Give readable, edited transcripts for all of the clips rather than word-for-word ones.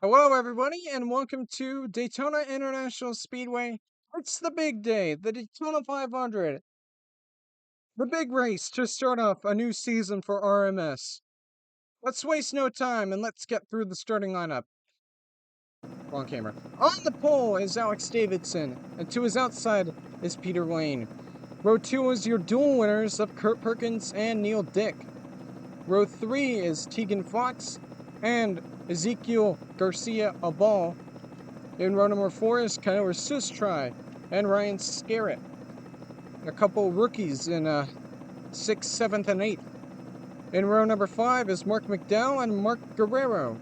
Hello, everybody, and welcome to Daytona International Speedway. It's the big day, the Daytona 500, the big race to start off a new season for RMS. Let's waste no time and let's get through the starting lineup. Wrong camera. On the pole is Alex Davidson, and to his outside is Peter Lane. Row 2 is your dual winners of Kurt Perkins and Neil Dick. Row 3 is Tegan Fox and Ezekiel Garcia Abal. In row number 4 is Kyler Sustry and Ryan Scarrett. A couple rookies in 6th, 7th, and 8th. In row number 5 is Mark McDowell and Mark Guerrero.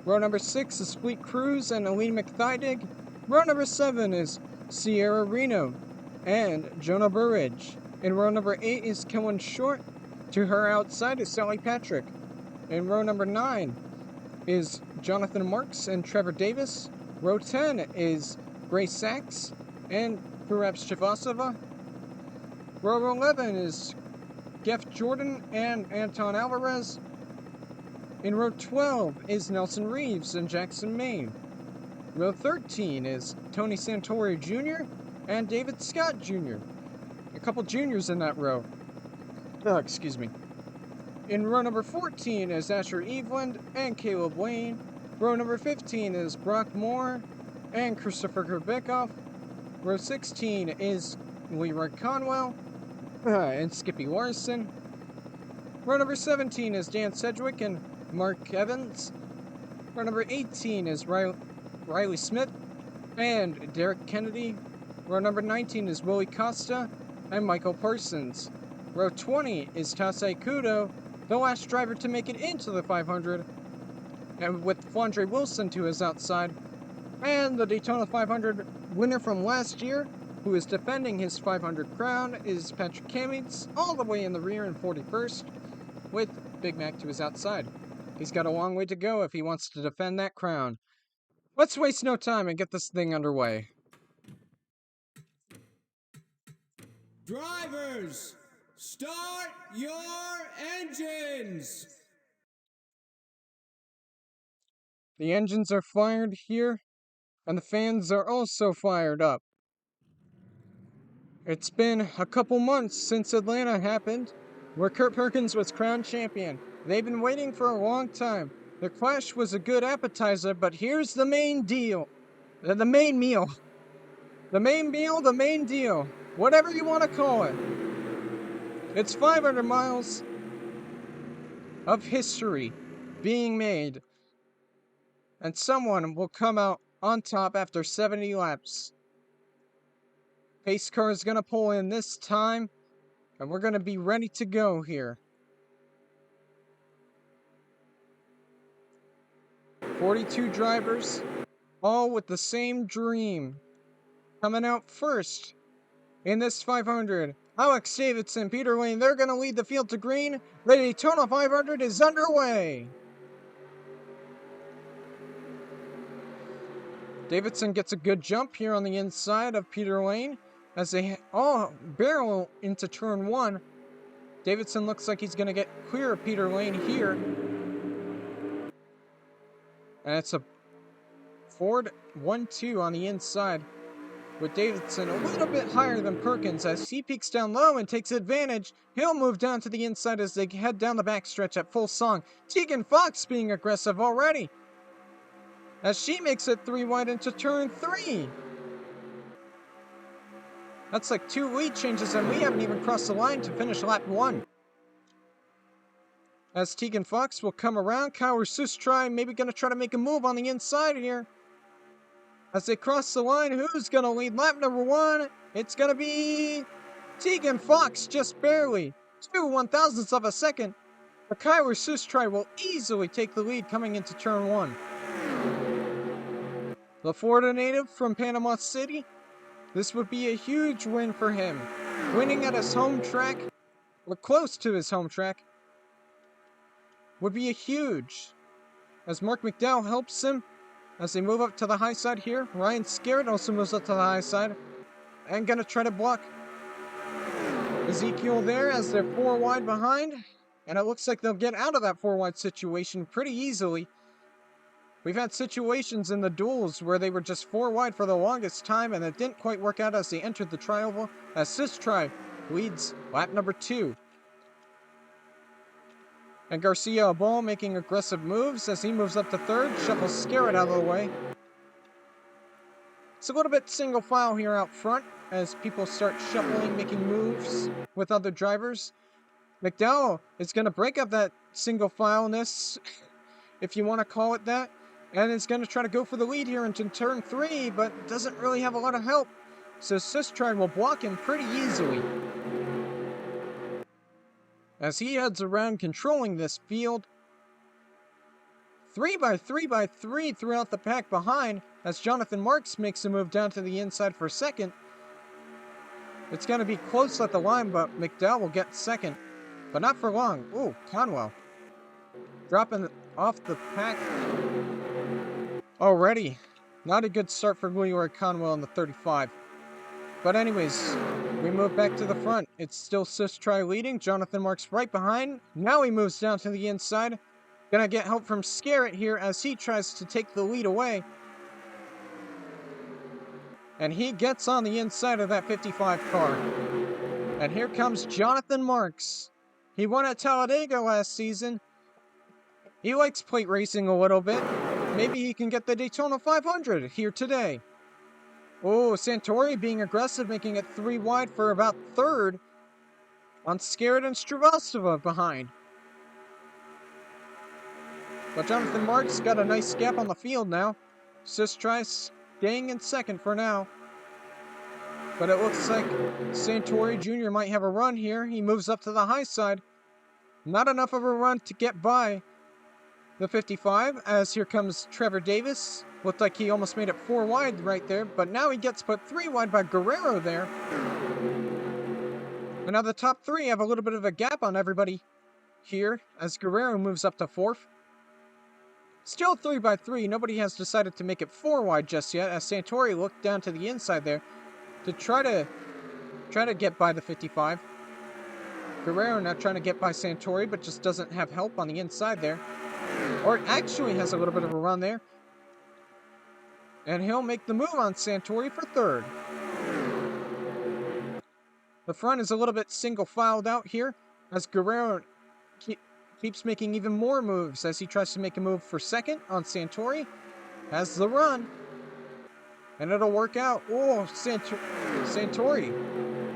Row number 6 is Fleet Cruz and Aline McThydig. Row number 7 is Sierra Reno and Jonah Burridge. In row number 8 is Kellen Short. To her outside is Sally Patrick. In row number 9 is Jonathan Marks and Trevor Davis. Row 10 is Grace Sachs and Kurab Shavasova. Row 11 is Geoff Jordan and Anton Alvarez. In row 12 is Nelson Reeves and Jackson Maine. Row 13 is Tony Santori Jr. and David Scott Jr. A couple juniors in that row. Excuse me. In row number 14 is Asher Eveland and Caleb Wayne. Row number 15 is Brock Moore and Christopher Kerbekoff. Row 16 is Leroy Conwell and Skippy Larson. Row number 17 is Dan Sedgwick and Mark Evans. Row number 18 is Riley Smith and Derek Kennedy. Row number 19 is Willie Costa and Michael Parsons. Row 20 is Tasei Kudo, the last driver to make it into the 500, and with Flandre Wilson to his outside. And the Daytona 500 winner from last year, who is defending his 500 crown, is Patrick Kammitz, all the way in the rear in 41st, with Big Mac to his outside. He's got a long way to go if he wants to defend that crown. Let's waste no time and get this thing underway. Drivers, start your engines! The engines are fired here, and the fans are also fired up. It's been a couple months since Atlanta happened, where Kurt Perkins was crowned champion. They've been waiting for a long time. The crash was a good appetizer, but here's the main deal. The main meal. The main meal, the main deal. Whatever you want to call it. It's 500 miles of history being made, and someone will come out on top after 70 laps. Pace car is going to pull in this time, and we're going to be ready to go here. 42 drivers, all with the same dream. Coming out first in this 500, Alex Davidson, Peter Lane, they're going to lead the field to green. The Daytona 500 is underway. Davidson gets a good jump here on the inside of Peter Lane as they all barrel into turn 1. Davidson looks like he's going to get clear of Peter Lane here. And it's a Ford 1-2 on the inside, with Davidson a little bit higher than Perkins. As he peeks down low and takes advantage, he'll move down to the inside as they head down the backstretch at full song. Tegan Fox being aggressive already, as she makes it 3 wide into turn 3. That's like 2 lead changes, and we haven't even crossed the line to finish lap 1. As Tegan Fox will come around, Kyler Sustry maybe going to try to make a move on the inside here. As they cross the line, who's going to lead lap number 1? It's going to be Tegan Fox, just barely. 2/1000ths of a second. But Kyler Sustry will easily take the lead coming into turn 1. The Florida native from Panama City, this would be a huge win for him. Winning at his home track, or close to his home track, would be a huge. As Mark McDowell helps him as they move up to the high side here. Ryan Scarrett also moves up to the high side and gonna try to block Ezekiel there as they're 4 wide behind. And it looks like they'll get out of that 4 wide situation pretty easily. We've had situations in the duels where they were just 4 wide for the longest time, and it didn't quite work out as they entered the tri-oval. Assist try leads lap number 2. And Garcia Abal making aggressive moves as he moves up to third, shuffles Scarrett out of the way. It's a little bit single file here out front as people start shuffling, making moves with other drivers. McDowell is going to break up that single fileness, if you want to call it that, and is going to try to go for the lead here into turn 3, but doesn't really have a lot of help. So Sistride will block him pretty easily as he heads around controlling this field. 3 throughout the pack behind as Jonathan Marks makes a move down to the inside for second. It's going to be close at the line, but McDowell will get second, but not for long. Ooh, Conwell dropping off the pack already. Not a good start for Leroy Conwell in the 35. But anyways, we move back to the front. It's still Sistry leading. Jonathan Marks right behind. Now he moves down to the inside. Gonna get help from Scarrett here as he tries to take the lead away. And he gets on the inside of that 55 car. And here comes Jonathan Marks. He won at Talladega last season. He likes plate racing a little bit. Maybe he can get the Daytona 500 here today. Oh, Santori being aggressive, making it 3 wide for about third on Scarrett and Stravastova behind. But Jonathan Marks got a nice gap on the field now. Sistry staying in second for now. But it looks like Santori Jr. might have a run here. He moves up to the high side. Not enough of a run to get by the 55, as here comes Trevor Davis. Looked like he almost made it 4 wide right there, but now he gets put 3 wide by Guerrero there. And now the top 3 have a little bit of a gap on everybody here, as Guerrero moves up to 4th. Still 3 by 3, nobody has decided to make it 4 wide just yet, as Santori looked down to the inside there to try to get by the 55. Guerrero now trying to get by Santori, but just doesn't have help on the inside there. Or actually has a little bit of a run there. And he'll make the move on Santori for third. The front is a little bit single-filed out here, as Guerrero keeps making even more moves as he tries to make a move for second on Santori. Has the run. And it'll work out. Oh, Santori.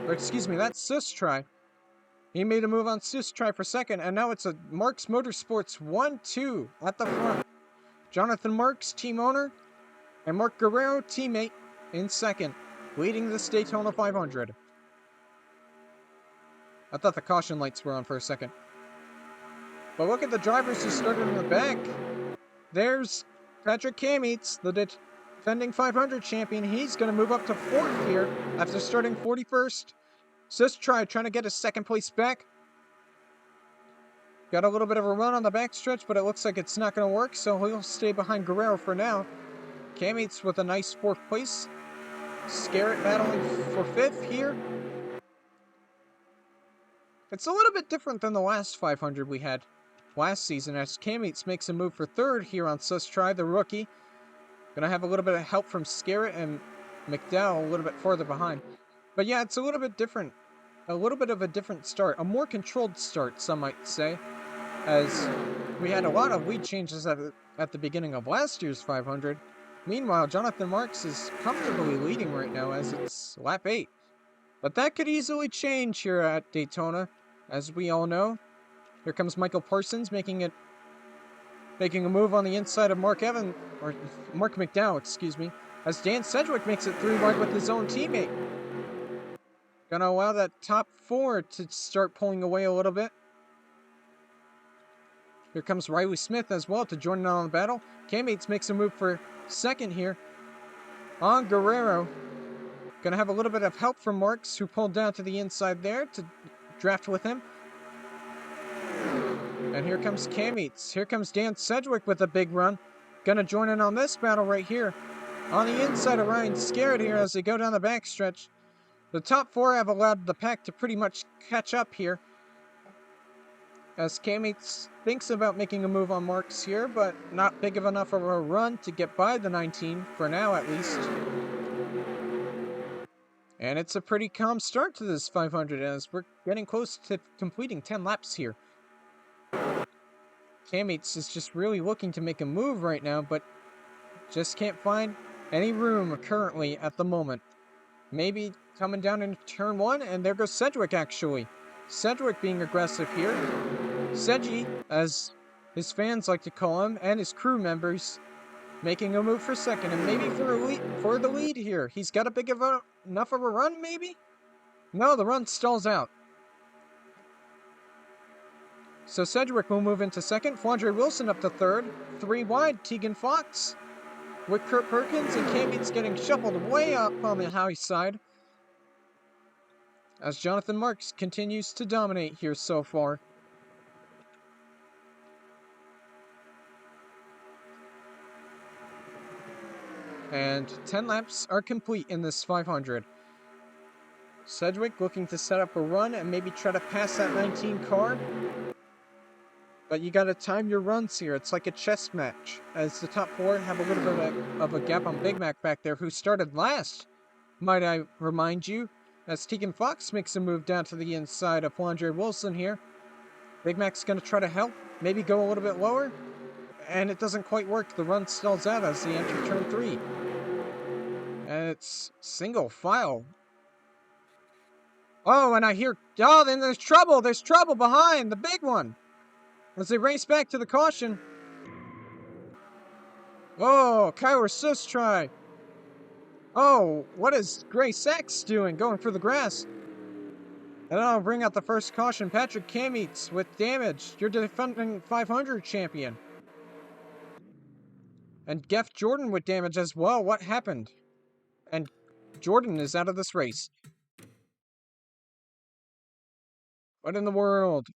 Or excuse me, that's Sistry. He made a move on Sistry for second, and now it's a Marks Motorsports 1-2 at the front. Jonathan Marks, team owner, and Mark Guerrero, teammate, in second, leading this Daytona 500. I thought the caution lights were on for a second. But look at the drivers who started in the back. There's Patrick Kamitz, the defending 500 champion. He's going to move up to 4th here after starting 41st. Sistry trying to get his second place back. Got a little bit of a run on the backstretch, but it looks like it's not going to work, so he'll stay behind Guerrero for now. Kamitz with a nice 4th place. Scarrett battling for 5th here. It's a little bit different than the last 500 we had last season, as Kamitz makes a move for 3rd here on Sistry, the rookie. Gonna have a little bit of help from Scarrett and McDowell a little bit farther behind. But yeah, it's a little bit different. A little bit of a different start. A more controlled start, some might say. As we had a lot of lead changes at the beginning of last year's 500. Meanwhile, Jonathan Marks is comfortably leading right now as it's lap 8. But that could easily change here at Daytona, as we all know. Here comes Michael Parsons making a move on the inside of Mark McDowell, excuse me, as Dan Sedgwick makes it 3 wide with his own teammate. Gonna allow that top 4 to start pulling away a little bit. Here comes Riley Smith as well to join in on the battle. Kamitz makes a move for second here on Guerrero. Gonna have a little bit of help from Marks, who pulled down to the inside there to draft with him. And here comes Kamitz. Here comes Dan Sedgwick with a big run. Gonna join in on this battle right here. On the inside of Ryan Scarrett here as they go down the backstretch. The top 4 have allowed the pack to pretty much catch up here. as K-Mates thinks about making a move on Marks here, but not big enough of a run to get by the 19, for now at least. And it's a pretty calm start to this 500 as we're getting close to completing 10 laps here. K-Mates is just really looking to make a move right now, but just can't find any room currently at the moment. Maybe coming down into turn 1, and there goes Sedgwick actually. Sedgwick being aggressive here. Sedgy, as his fans like to call him, and his crew members, making a move for second, and maybe for the lead here. He's got enough of a run, maybe? No, the run stalls out. So Sedgwick will move into second. Flandre Wilson up to third. 3 wide, Tegan Fox. With Kurt Perkins and K-Mates getting shuffled way up on the high side. As Jonathan Marks continues to dominate here so far. And 10 laps are complete in this 500. Sedgwick looking to set up a run and maybe try to pass that 19 car. But you gotta time your runs here. It's like a chess match, as the top 4 have a little bit of a gap on Big Mac back there, who started last, might I remind you, as Tegan Fox makes a move down to the inside of Flandre Wilson here. Big Mac's gonna try to help, maybe go a little bit lower, and it doesn't quite work. The run stalls out as they enter turn 3. And it's single file. Oh, and I hear, oh, then there's trouble behind, the big one. As they race back to the caution. Oh, Kyler Sus try. Oh, what is Gray Sachs doing? Going for the grass. And I'll bring out the first caution. Patrick K-Mates with damage. Your defending 500 champion. And Geoff Jordan with damage as well. What happened? And Jordan is out of this race. What in the world?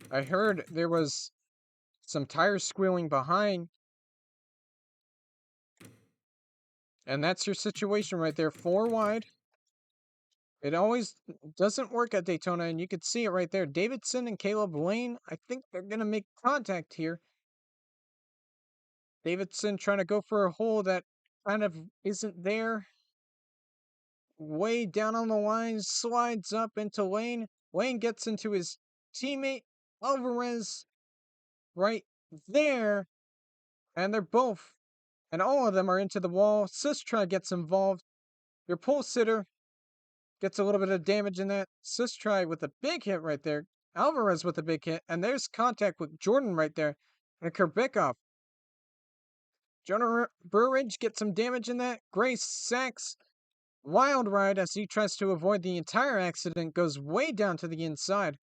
I heard there was some tires squealing behind. And that's your situation right there. 4 wide. It always doesn't work at Daytona, and you can see it right there. Davidson and Caleb Lane, I think they're going to make contact here. Davidson trying to go for a hole that kind of isn't there. Way down on the line, slides up into Lane. Lane gets into his teammate, Alvarez, right there. And they're both, and all of them are into the wall. Sistra gets involved. Your pole sitter gets a little bit of damage in that. Sistra with a big hit right there. Alvarez with a big hit. And there's contact with Jordan right there. And Kurbikoff. Jonah Burridge gets some damage in that. Grace Sachs, wild ride as he tries to avoid the entire accident, goes way down to the inside.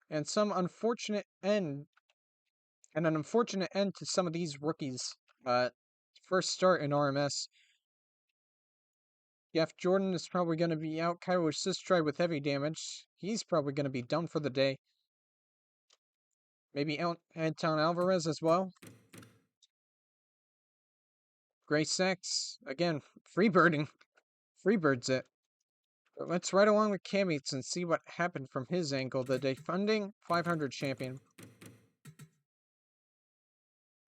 And some unfortunate end. And an unfortunate end to some of these rookies. First start in RMS. Geoff Jordan is probably going to be out. Kyler Sistri with heavy damage. He's probably going to be done for the day. Maybe Anton Alvarez as well. Gray Sachs, again, freebirding. Freebirds it. But let's ride along with K-Mates and see what happened from his angle. The defending 500 champion.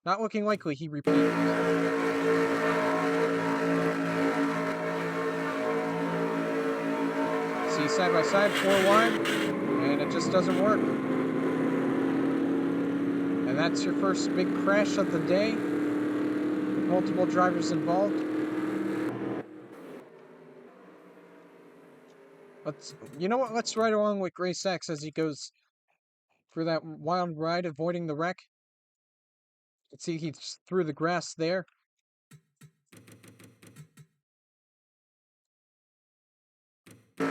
Not looking likely he repeats. See, side by side, 4 wide, and it just doesn't work. And that's your first big crash of the day, with multiple drivers involved. You know what? Let's ride along with Gray Sachs as he goes through that wild ride, avoiding the wreck. Let's see, he's through the grass there. He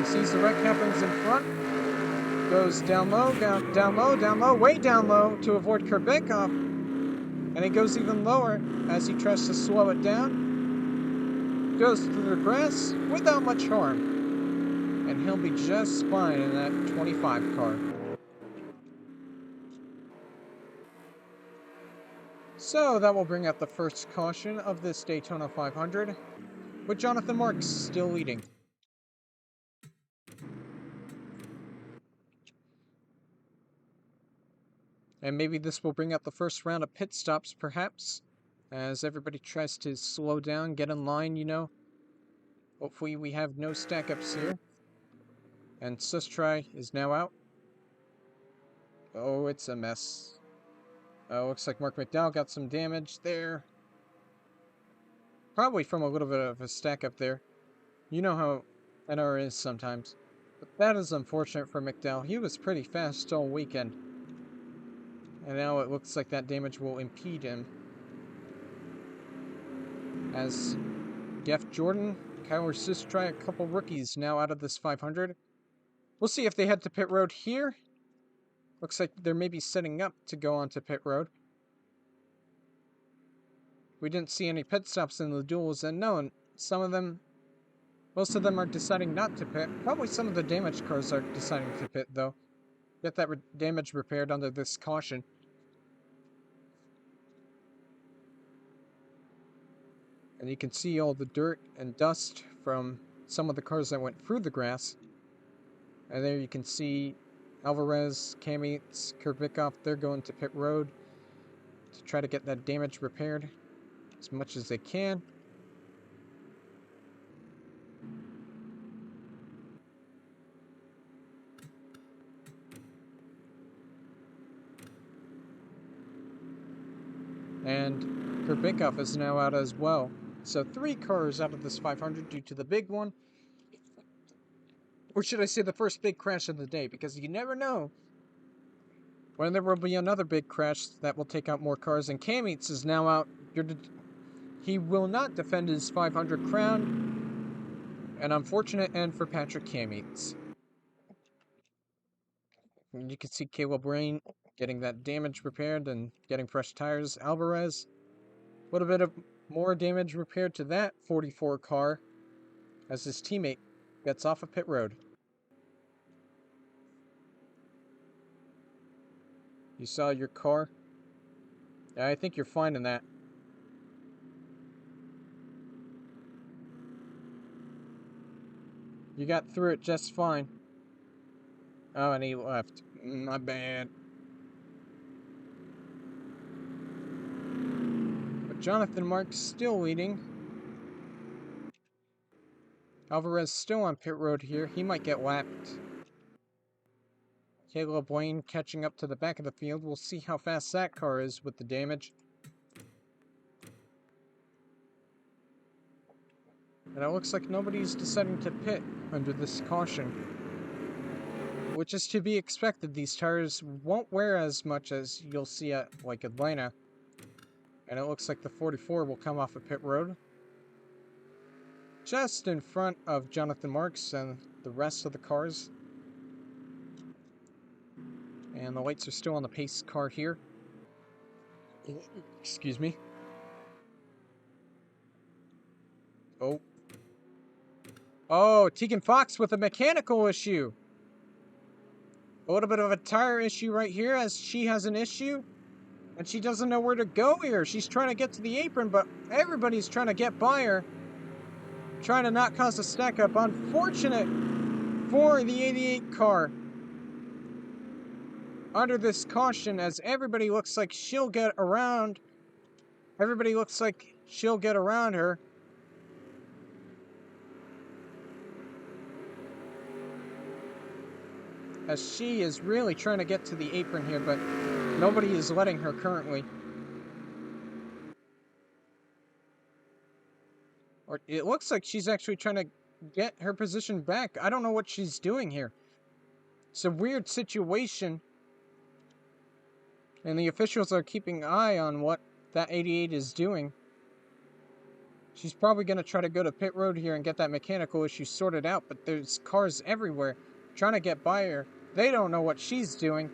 sees the wreck happens in front. Goes down low, down low, way down low to avoid Kurbikoff. And he goes even lower as he tries to slow it down. Goes through the grass without much harm. And he'll be just fine in that 25 car. So that will bring out the first caution of this Daytona 500, with Jonathan Marks still leading. And maybe this will bring out the first round of pit stops, perhaps, as everybody tries to slow down, get in line, you know. Hopefully we have no stack-ups here. And Sustry is now out. Oh, it's a mess. Oh, looks like Mark McDowell got some damage there. Probably from a little bit of a stack-up there. You know how NR is sometimes. But that is unfortunate for McDowell. He was pretty fast all weekend. And now it looks like that damage will impede him. As Jeff Jordan, Kyler Sustry, a couple rookies now out of this 500. We'll see if they head to pit road here. Looks like they're maybe setting up to go onto pit road. We didn't see any pit stops in the duels, and no, most of them are deciding not to pit. Probably some of the damaged cars are deciding to pit, though. Get that damage repaired under this caution. And you can see all the dirt and dust from some of the cars that went through the grass. And there you can see Alvarez, Kamits, Kurbikoff, they're going to pit road to try to get that damage repaired as much as they can. And Kurbikoff is now out as well. So 3 cars out of this 500 due to the big one. Or should I say the first big crash of the day, because you never know when there will be another big crash that will take out more cars. And Kamits is now out. He will not defend his 500 crown. An unfortunate end for Patrick Kamits. And you can see Caleb Rain getting that damage repaired and getting fresh tires. Alvarez, a little bit of more damage repaired to that 44 car as his teammate gets off of pit road. You saw your car? Yeah, I think you're fine in that. You got through it just fine. Oh, and he left. My bad. But Jonathan Marks still leading. Alvarez still on pit road here. He might get lapped. Caleb Wayne catching up to the back of the field. We'll see how fast that car is with the damage. And it looks like nobody's deciding to pit under this caution, which is to be expected. These tires won't wear as much as you'll see at, like, Atlanta. And it looks like the 44 will come off of pit road, just in front of Jonathan Marks and the rest of the cars. And the lights are still on the pace car here. Excuse me. Oh, Tegan Fox with a mechanical issue. A little bit of a tire issue right here as she has an issue. And she doesn't know where to go here. She's trying to get to the apron, but everybody's trying to get by her. Trying to not cause a stack up. Unfortunate for the 88 car. Under this caution, as everybody looks like she'll get around. Everybody looks like she'll get around her. As she is really trying to get to the apron here, but nobody is letting her currently. Or it looks like she's actually trying to get her position back. I don't know what she's doing here. It's a weird situation. And the officials are keeping an eye on what that 88 is doing. She's probably going to try to go to pit road here and get that mechanical issue sorted out, but there's cars everywhere trying to get by her. They don't know what she's doing,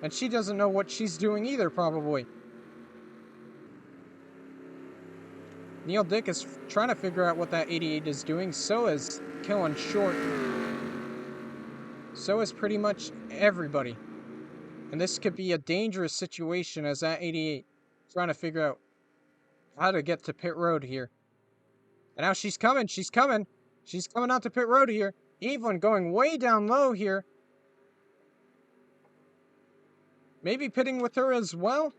and she doesn't know what she's doing either, probably. Neil Dick is trying to figure out what that 88 is doing. So is Kellen Short. So is pretty much everybody. And this could be a dangerous situation as that 88 trying to figure out how to get to pit road here. And now she's coming. She's coming. She's coming out to pit road here. Evelyn going way down low here. Maybe pitting with her as well.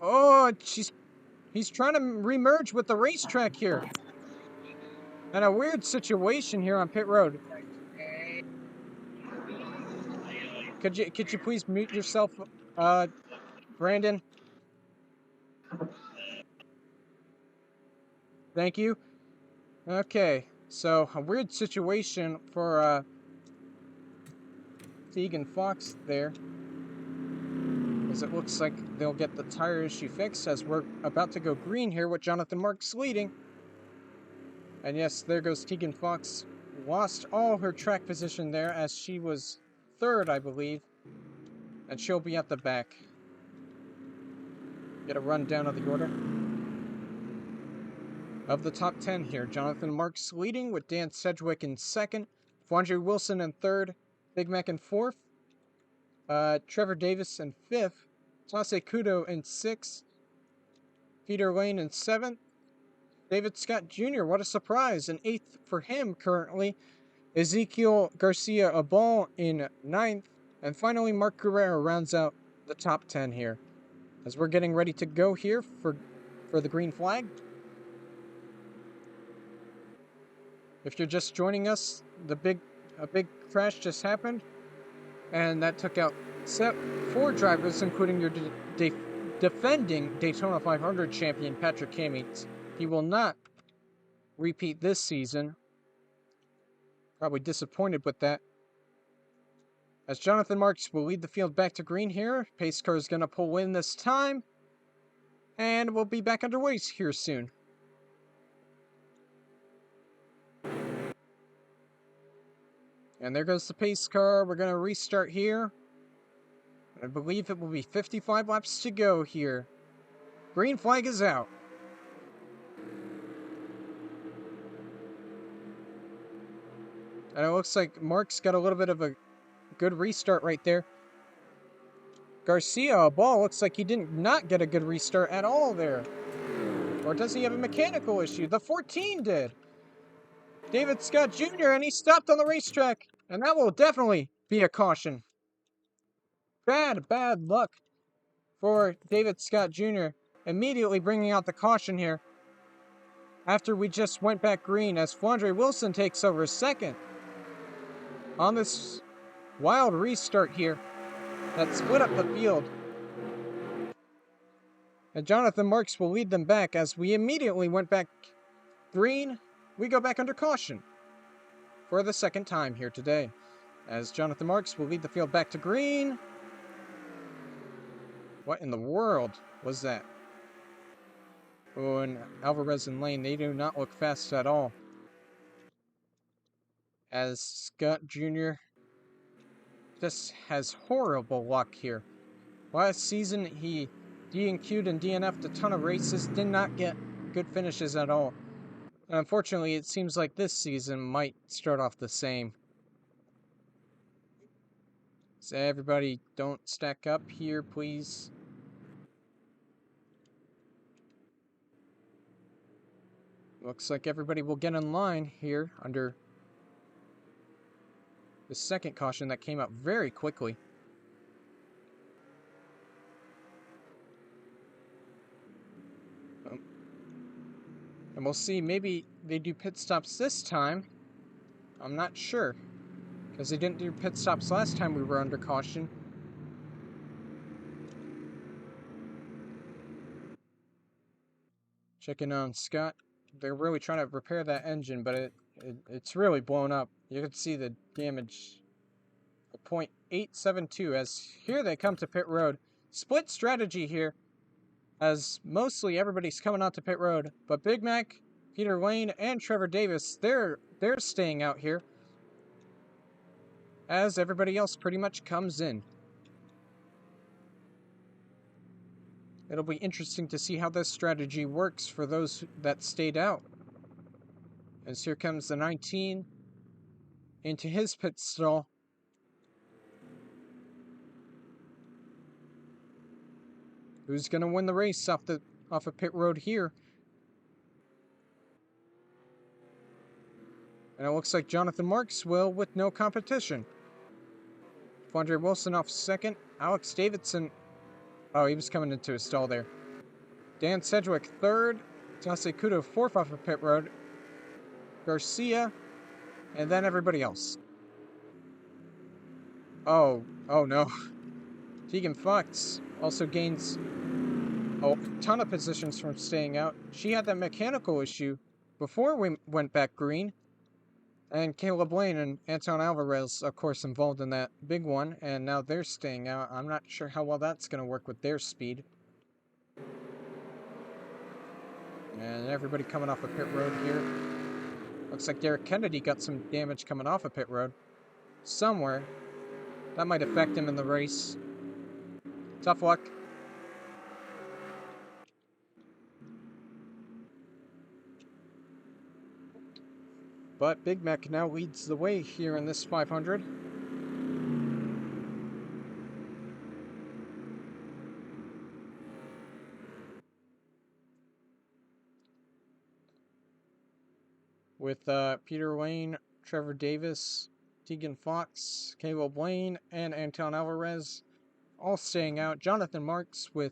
Oh, he's trying to remerge with the racetrack here. And a weird situation here on pit road. Could you please mute yourself, Brandon? Thank you. Okay, so a weird situation for Tegan Fox there, as it looks like they'll get the tire issue fixed as we're about to go green here with Jonathan Marks leading. And yes, there goes Tegan Fox. Lost all her track position there as she was third, I believe. And she'll be at the back. Get a rundown of the order of the top 10 here. Jonathan Marks leading with Dan Sedgwick in second. Flandre Wilson in third. Big Mac in fourth. Trevor Davis in fifth. Tase Kudo in sixth. Peter Lane in seventh. David Scott Jr., what a surprise, in eighth for him currently. Ezekiel Garcia Abal in ninth. And finally, Mark Guerrero rounds out the top 10 here. As we're getting ready to go here for the green flag. If you're just joining us, a big crash just happened. And that took out 4 drivers, including your defending Daytona 500 champion, Patrick Cummings. He will not repeat this season. Probably disappointed with that. As Jonathan Marks will lead the field back to green here. Pace car is going to pull in this time. And we'll be back underway here soon. And there goes the pace car. We're going to restart here. I believe it will be 55 laps to go here. Green flag is out. And it looks like Mark's got a little bit of a good restart right there. Garcia, a ball, looks like he did not get a good restart at all there. Or does he have a mechanical issue? The 14 did. David Scott Jr., and he stopped on the racetrack. And that will definitely be a caution. Bad luck for David Scott Jr. Immediately bringing out the caution here. After we just went back green as Flandre Wilson takes over second. On this wild restart here that split up the field. And Jonathan Marks will lead them back as we immediately went back green. We go back under caution for the second time here today. As Jonathan Marks will lead the field back to green. What in the world was that? Oh, and Alvarez and Lane, they do not look fast at all. As Scott Jr. just has horrible luck here. Last season, he DNQ'd and DNF'd a ton of races, did not get good finishes at all. And unfortunately, it seems like this season might start off the same. So everybody, don't stack up here, please. Looks like everybody will get in line here under the second caution that came up very quickly. And we'll see, maybe they do pit stops this time. I'm not sure, because they didn't do pit stops last time we were under caution. Checking on Scott. They're really trying to repair that engine, but it's really blown up. You can see the damage. 0.872 as here they come to pit road. Split strategy here, as mostly everybody's coming out to pit road, but Big Mac, Peter Lane, and Trevor Davis, they're staying out here, as everybody else pretty much comes in. It'll be interesting to see how this strategy works for those that stayed out. As here comes the 19 into his pit stall. Who's gonna win the race off of pit road here? And it looks like Jonathan Marks will with no competition. Andre Wilson off second. Alex Davidson. Oh, he was coming into a stall there. Dan Sedgwick third. Tase Kudo fourth off of pit road. Garcia. And then everybody else. Oh no. Tegan Fox also gains a ton of positions from staying out. She had that mechanical issue before we went back green. And Caleb Lane and Anton Alvarez, of course, involved in that big one, and now they're staying out. I'm not sure how well that's going to work with their speed. And everybody coming off of pit road here. Looks like Derek Kennedy got some damage coming off of pit road. Somewhere. That might affect him in the race. Tough luck. But Big Mac now leads the way here in this 500. With Peter Lane, Trevor Davis, Tegan Fox, Caleb Lane, and Anton Alvarez all staying out. Jonathan Marks with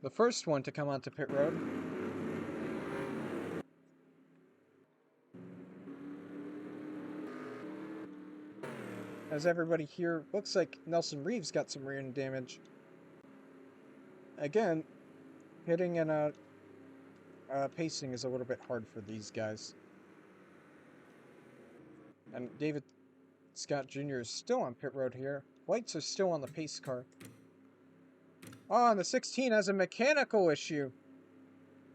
the first one to come onto pit road. As everybody here, looks like Nelson Reeves got some rear end damage. Again, hitting and pacing is a little bit hard for these guys. And David Scott Jr. is still on pit road here. Lights are still on the pace car. Oh, and the 16 has a mechanical issue.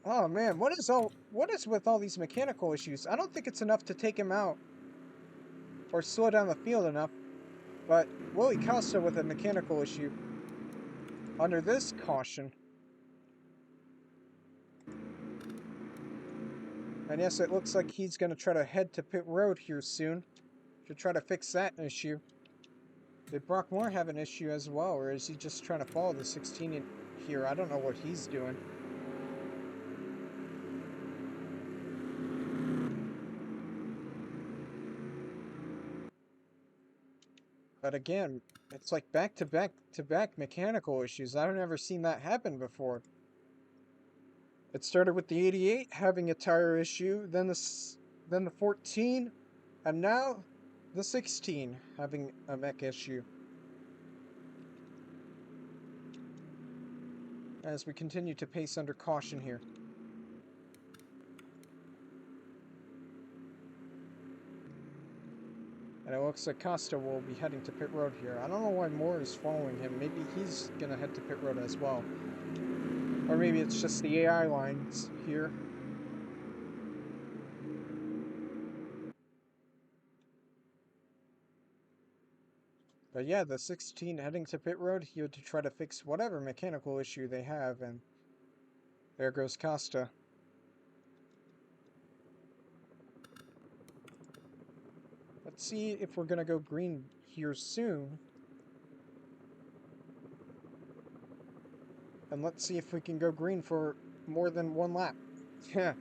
Oh man, what is with all these mechanical issues? I don't think it's enough to take him out or slow down the field enough. But Willie Costa with a mechanical issue under this caution. And yes, it looks like he's going to try to head to pit road here soon to try to fix that issue. Did Brock Moore have an issue as well, or is he just trying to follow the 16 in here? I don't know what he's doing. But again, it's like back-to-back mechanical issues. I've never seen that happen before. It started with the 88 having a tire issue, then the 14, and now the 16 having a mech issue. As we continue to pace under caution here. And it looks like Costa will be heading to pit road here. I don't know why Moore is following him. Maybe he's gonna head to pit road as well. Or maybe it's just the AI lines here. But yeah, the 16 heading to pit road here to try to fix whatever mechanical issue they have, and there goes Costa. Let's see if we're gonna go green here soon. And let's see if we can go green for more than one lap. Yeah.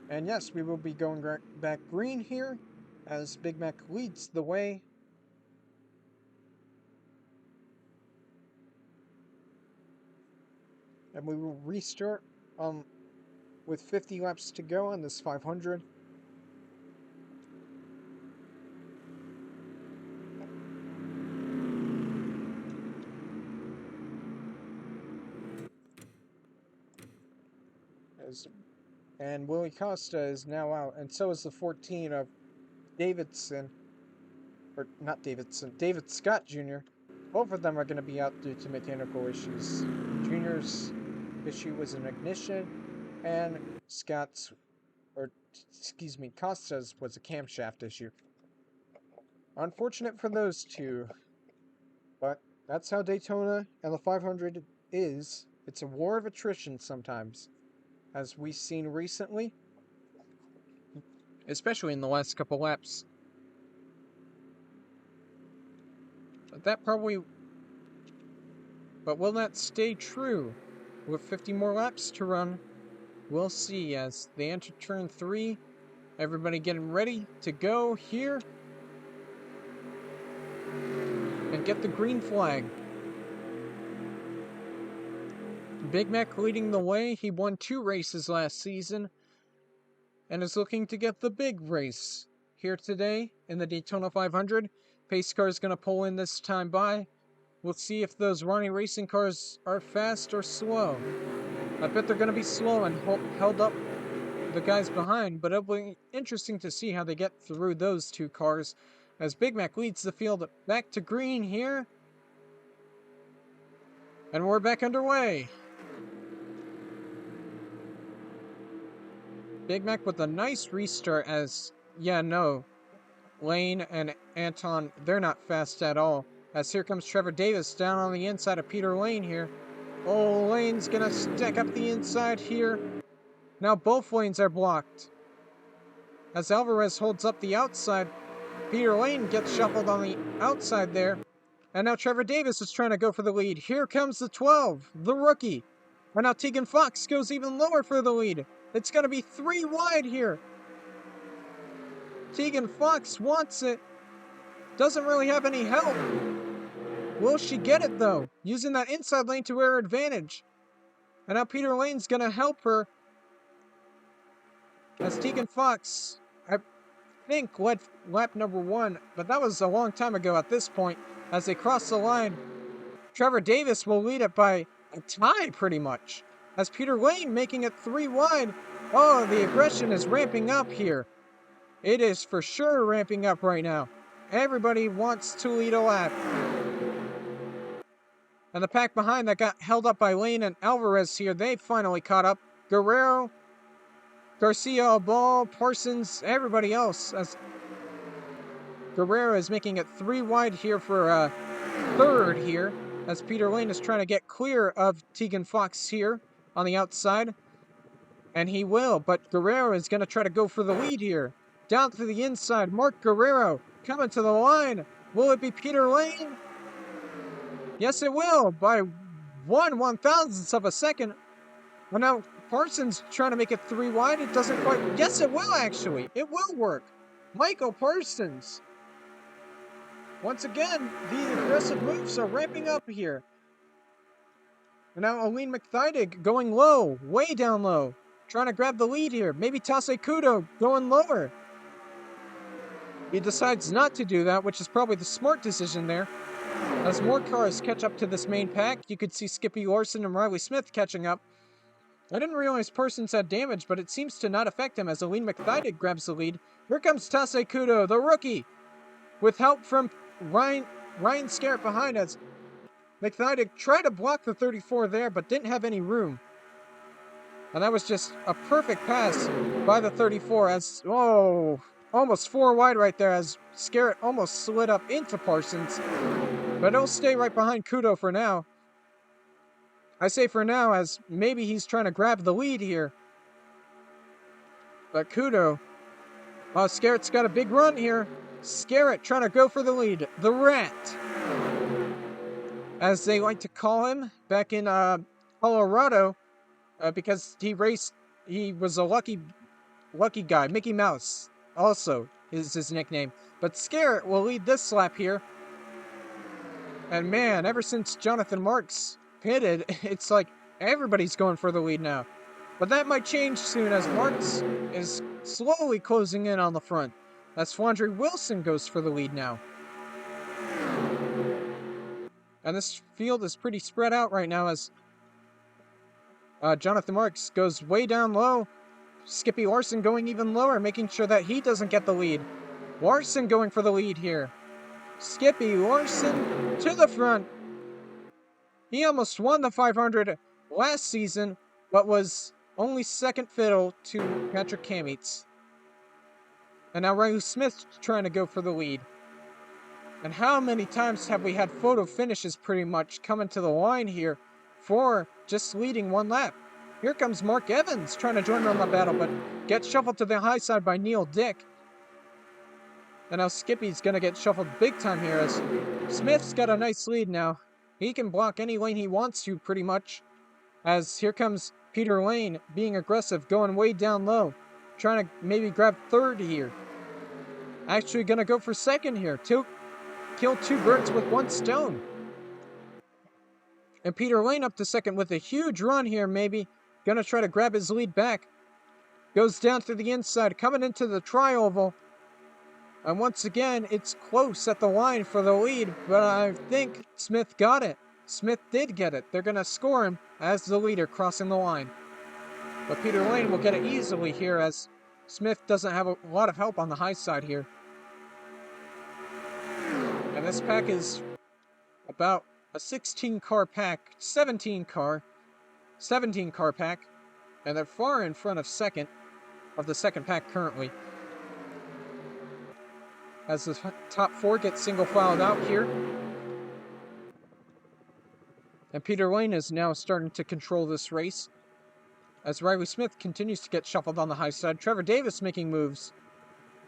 And yes, we will be going back green here as Big Mac leads the way. And we will restart with 50 laps to go on this 500. And Willie Costa is now out, and so is the 14 of Davidson, or not Davidson, David Scott Jr. Both of them are going to be out due to mechanical issues. Junior's issue was an ignition, and Costa's was a camshaft issue. Unfortunate for those two, but that's how Daytona and the 500 is. It's a war of attrition sometimes, as we've seen recently, especially in the last couple laps. But will that stay true with 50 more laps to run. We'll see as they enter turn 3. Everybody getting ready to go here and get the green flag. Big Mac leading the way. He won 2 races last season and is looking to get the big race here today in the Daytona 500. Pace car is going to pull in this time by. We'll see if those Ronnie racing cars are fast or slow. I bet they're going to be slow and held up the guys behind, but it'll be interesting to see how they get through those 2 cars as Big Mac leads the field back to green here. And we're back underway. Big Mac with a nice restart as, Lane and Anton, they're not fast at all. As here comes Trevor Davis down on the inside of Peter Lane here. Oh, Lane's gonna stack up the inside here. Now both lanes are blocked. As Alvarez holds up the outside, Peter Lane gets shuffled on the outside there. And now Trevor Davis is trying to go for the lead. Here comes the 12, the rookie. And now Tegan Fox goes even lower for the lead. It's going to be 3 wide here. Tegan Fox wants it. Doesn't really have any help. Will she get it though? Using that inside lane to her advantage. And now Peter Lane's going to help her. As Tegan Fox, I think, led lap number 1. But that was a long time ago at this point. As they cross the line, Trevor Davis will lead it by a tie pretty much. As Peter Lane making it 3 wide. Oh, the aggression is ramping up here. It is for sure ramping up right now. Everybody wants to lead a lap. And the pack behind that got held up by Lane and Alvarez here, they finally caught up. Guerrero, Garcia, Ball, Parsons, everybody else. As Guerrero is making it 3 wide here for third here. As Peter Lane is trying to get clear of Tegan Fox here on the outside. And he will, but Guerrero is going to try to go for the lead here. Down to the inside, Mark Guerrero coming to the line. Will it be Peter Lane? Yes, it will, by 1/1000th of a second. Well, now Parsons trying to make it 3 wide. It doesn't quite. Yes, it will actually. It will work. Michael Parsons. Once again, the aggressive moves are ramping up here. And now Aline McThydig going low, way down low. Trying to grab the lead here. Maybe Tase Kudo going lower. He decides not to do that, which is probably the smart decision there. As more cars catch up to this main pack, you could see Skippy Larson and Riley Smith catching up. I didn't realize Parsons had damage, but it seems to not affect him as Aline McThydig grabs the lead. Here comes Tase Kudo, the rookie, with help from Ryan Scarrett behind us. McThydig tried to block the 34 there, but didn't have any room. And that was just a perfect pass by the 34 as, almost 4 wide right there as Scarrett almost slid up into Parsons. But he'll stay right behind Kudo for now. I say for now as maybe he's trying to grab the lead here. But Kudo, Scarrett's got a big run here. Scarrett trying to go for the lead. The Rat, as they like to call him back in Colorado. Because he was a lucky guy. Mickey Mouse also is his nickname. But Scarrett will lead this lap here. And man, ever since Jonathan Marks pitted, it's like everybody's going for the lead now. But that might change soon as Marks is slowly closing in on the front. As Flandre Wilson goes for the lead now. And this field is pretty spread out right now as Jonathan Marks goes way down low. Skippy Larson going even lower, making sure that he doesn't get the lead. Larson going for the lead here. Skippy Larson to the front. He almost won the 500 last season, but was only second fiddle to Patrick Kamitz. And now Riley Smith trying to go for the lead. And how many times have we had photo finishes pretty much coming to the line here for just leading 1 lap? Here comes Mark Evans trying to join on the battle, but gets shuffled to the high side by Neil Dick. And now Skippy's going to get shuffled big time here as Smith's got a nice lead now. He can block any lane he wants to pretty much. As here comes Peter Lane being aggressive, going way down low, trying to maybe grab third here. Actually gonna go for second here. Kill two birds with one stone. And Peter Lane up to second with a huge run here, maybe. Gonna try to grab his lead back. Goes down through the inside, coming into the tri-oval. And once again, it's close at the line for the lead, but I think Smith got it. Smith did get it. They're gonna score him as the leader crossing the line. But Peter Lane will get it easily here as Smith doesn't have a lot of help on the high side here. And this pack is about a 17 car pack, and they're far in front of the second pack currently. As the top four get single filed out here. And Peter Lane is now starting to control this race. As Riley Smith continues to get shuffled on the high side. Trevor Davis making moves.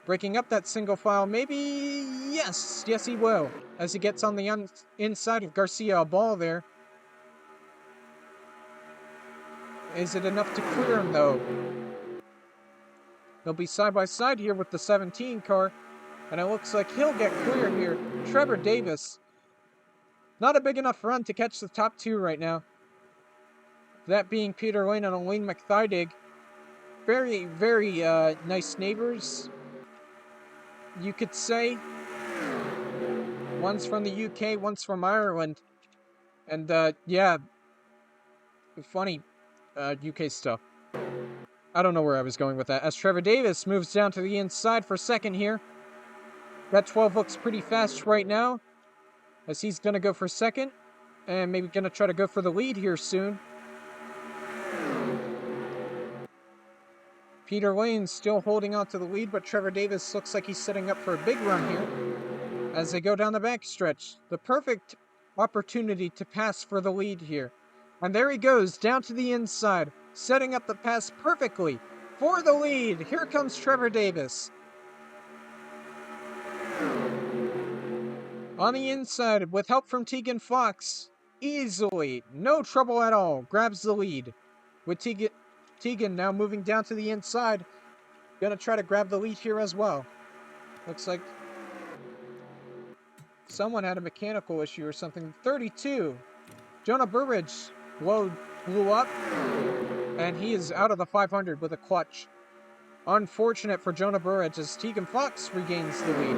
Breaking up that single file. Maybe, yes he will. As he gets on the inside of Garcia Abal there. Is it enough to clear him though? They'll be side by side here with the 17 car. And it looks like he'll get clear here. Trevor Davis. Not a big enough run to catch the top two right now. That being Peter Lane and Elaine McThydig. Very, very nice neighbors, you could say. One's from the UK, one's from Ireland. And yeah, funny UK stuff. I don't know where I was going with that. As Trevor Davis moves down to the inside for second here. That 12 looks pretty fast right now, as he's going to go for second, and maybe going to try to go for the lead here soon. Peter Lane still holding on to the lead, but Trevor Davis looks like he's setting up for a big run here as they go down the backstretch. The perfect opportunity to pass for the lead here. And there he goes, down to the inside, setting up the pass perfectly for the lead. Here comes Trevor Davis. On the inside, with help from Tegan Fox, easily, no trouble at all, grabs the lead. With Tegan now moving down to the inside, gonna try to grab the lead here as well. Looks like someone had a mechanical issue or something. 32, Jonah Burridge blew up, and he is out of the 500 with a clutch. Unfortunate for Jonah Burridge as Tegan Fox regains the lead.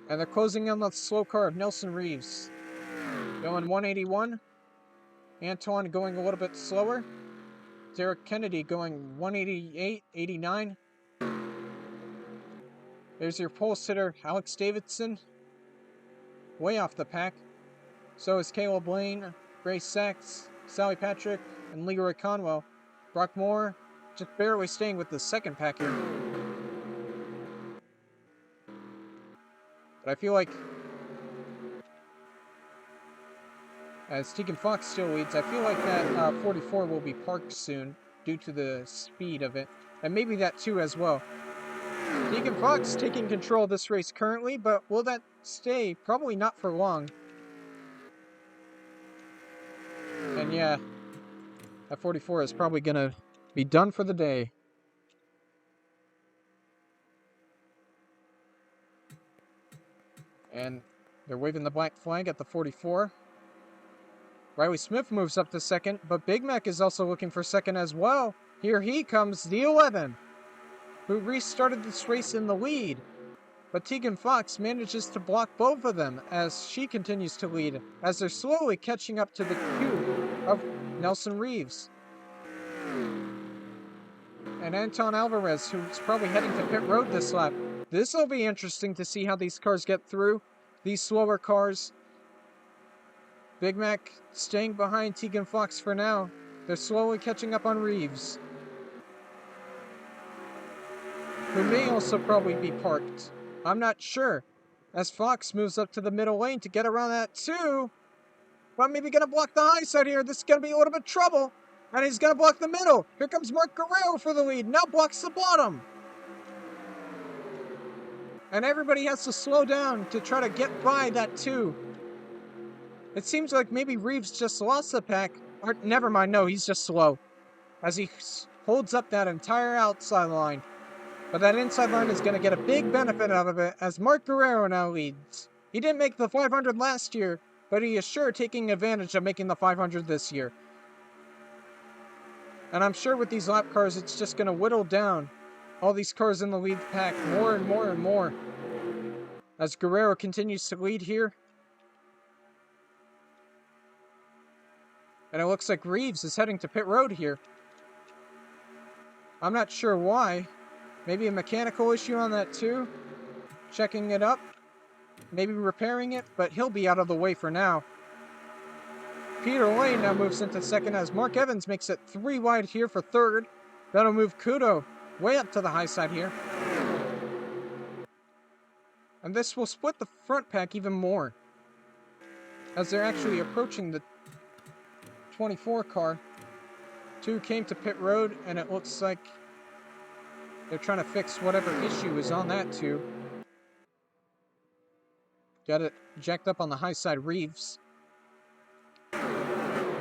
And they're closing on the slow car of Nelson Reeves. Going 181. Antoine going a little bit slower. Derek Kennedy going 188, 89. There's your pole sitter, Alex Davidson. Way off the pack. So is Caleb Lane, Grace Sachs, Sally Patrick, and Leroy Conwell. Brock Moore just barely staying with the second pack here. But I feel like, as Tegan Fox still leads, I feel like that 44 will be parked soon due to the speed of it. And maybe that too as well. Tegan Fox taking control of this race currently, but will that stay? Probably not for long. And yeah, that 44 is probably going to be done for the day. And they're waving the black flag at the 44. Riley Smith moves up to second, but Big Mac is also looking for second as well. Here he comes, the 11, who restarted this race in the lead. But Tegan Fox manages to block both of them as she continues to lead, as they're slowly catching up to the queue of Nelson Reeves. And Anton Alvarez, who's probably heading to pit road this lap. This will be interesting to see how these cars get through, these slower cars. Big Mac staying behind Tegan Fox for now. They're slowly catching up on Reeves, who may also probably be parked. I'm not sure, as Fox moves up to the middle lane to get around that too. But maybe gonna block the high side here. This is gonna be a little bit of trouble. And he's gonna block the middle. Here comes Mark Guerrero for the lead. Now blocks the bottom. And everybody has to slow down to try to get by that 2. It seems like maybe Reeves just lost the pack. Or, never mind, no, he's just slow. As he holds up that entire outside line. But that inside line is going to get a big benefit out of it as Mark Guerrero now leads. He didn't make the 500 last year, but he is sure taking advantage of making the 500 this year. And I'm sure with these lap cars, it's just going to whittle down all these cars in the lead pack more and more and more. As Guerrero continues to lead here. And it looks like Reeves is heading to pit road here. I'm not sure why. Maybe a mechanical issue on that too. Checking it up. Maybe repairing it, but he'll be out of the way for now. Peter Lane now moves into second as Mark Evans makes it 3 wide here for third. That'll move Kudo way up to the high side here. And this will split the front pack even more, as they're actually approaching the 24 car. 2 came to pit road, and it looks like they're trying to fix whatever issue is on that too. Got it jacked up on the high side, Reeves.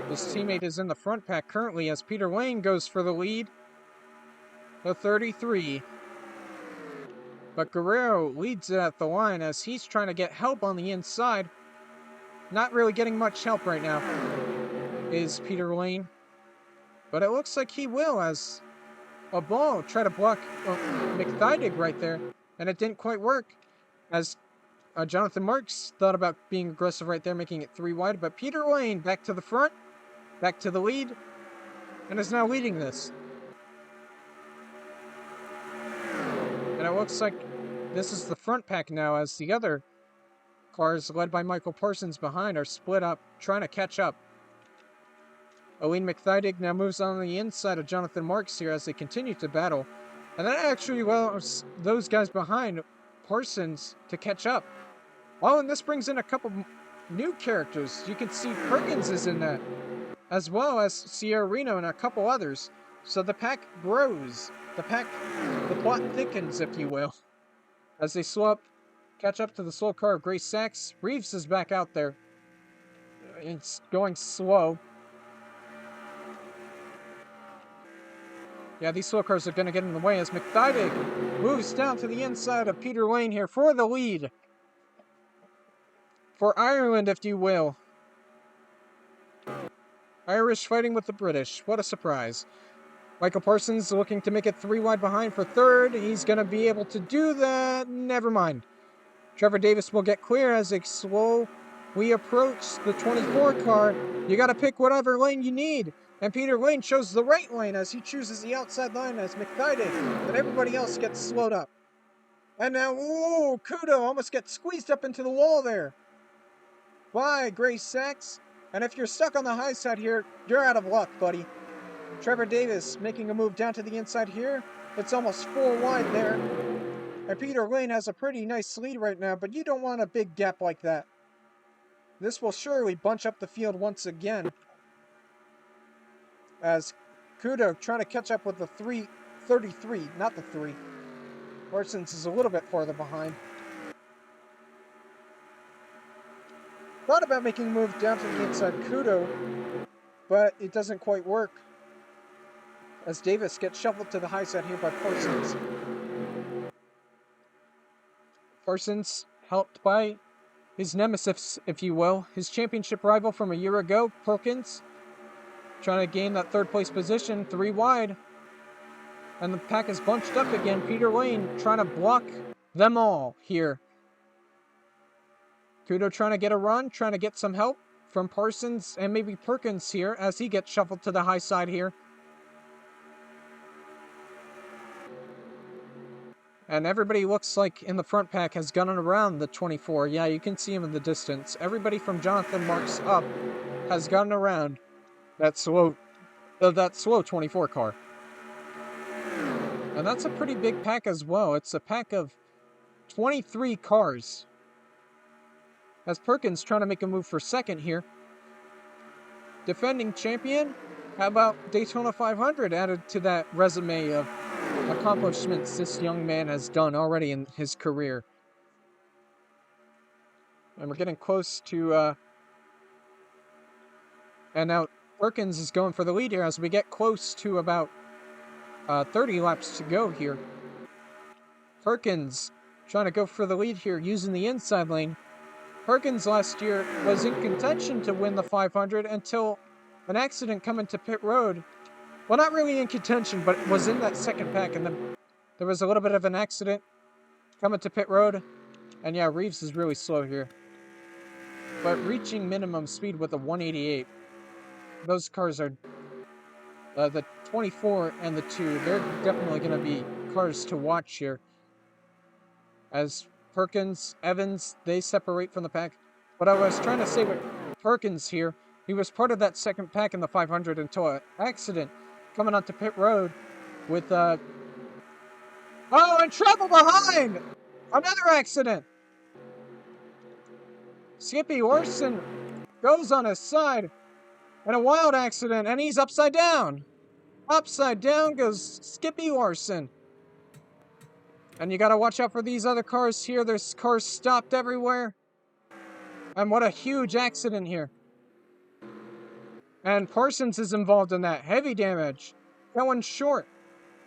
His teammate is in the front pack currently as Peter Lane goes for the lead. The 33. But Guerrero leads it at the line as he's trying to get help on the inside. Not really getting much help right now is Peter Lane. But it looks like he will as a ball tried to block McThydig right there. And it didn't quite work as Jonathan Marks thought about being aggressive right there, making it 3 wide. But Peter Lane back to the front, back to the lead, and is now leading this. And it looks like this is the front pack now as the other cars led by Michael Parsons behind are split up, trying to catch up. Owen McThydig now moves on the inside of Jonathan Marks here as they continue to battle. And that actually allows those guys behind Parsons to catch up. Oh, and this brings in a couple new characters. You can see Perkins is in that, as well as Sierra Reno and a couple others. So the pack grows. The plot thickens, if you will. As they catch up to the slow car of Grace Sachs. Reeves is back out there. It's going slow. Yeah, these slow cars are going to get in the way as McThydig moves down to the inside of Peter Lane here for the lead. For Ireland, if you will. Irish fighting with the British. What a surprise. Michael Parsons looking to make it 3 wide behind for third. He's going to be able to do that. Never mind. Trevor Davis will get clear as they slowly approach the 24 car. You got to pick whatever lane you need. And Peter Lane chose the right lane as he chooses the outside line as McThydig. And everybody else gets slowed up. And now, ooh, Kudo almost gets squeezed up into the wall there by Grace Sachs. And if you're stuck on the high side here, you're out of luck, buddy. Trevor Davis making a move down to the inside here. It's almost 4 wide there. And Peter Lane has a pretty nice lead right now, but you don't want a big gap like that. This will surely bunch up the field once again. As Kudo trying to catch up with the 33, not the 3. Parsons is a little bit farther behind. Thought about making a move down to the inside Kudo, but it doesn't quite work. As Davis gets shuffled to the high side here by Parsons. Parsons helped by his nemesis, if you will, his championship rival from a year ago, Perkins, trying to gain that 3rd place position, 3 wide. And the pack is bunched up again. Peter Lane trying to block them all here. Kudo trying to get a run, trying to get some help from Parsons and maybe Perkins here as he gets shuffled to the high side here. And everybody looks like in the front pack has gone around the 24. Yeah, you can see him in the distance. Everybody from Jonathan Marks up has gotten around that slow 24 car. And that's a pretty big pack as well. It's a pack of 23 cars. As Perkins trying to make a move for second here. Defending champion? How about Daytona 500 added to that resume of accomplishments this young man has done already in his career? And we're getting close to And now Perkins is going for the lead here as we get close to about 30 laps to go here. Perkins trying to go for the lead here using the inside lane. Perkins last year was in contention to win the 500 until an accident coming to pit road. Well, not really in contention, but was in that second pack, and then there was a little bit of an accident coming to pit road. And yeah, Reeves is really slow here. But reaching minimum speed with a 188, those cars are, the 24 and the 2, they're definitely going to be cars to watch here. As Perkins, Evans, they separate from the pack. But I was trying to say with Perkins here, he was part of that second pack in the 500 until an accident coming onto pit road with, oh, and trouble behind! Another accident! Skippy Orson goes on his side in a wild accident, and he's upside down. Upside down goes Skippy Orson. And you gotta watch out for these other cars here. There's cars stopped everywhere. And what a huge accident here. And Parsons is involved in that. Heavy damage. Going short.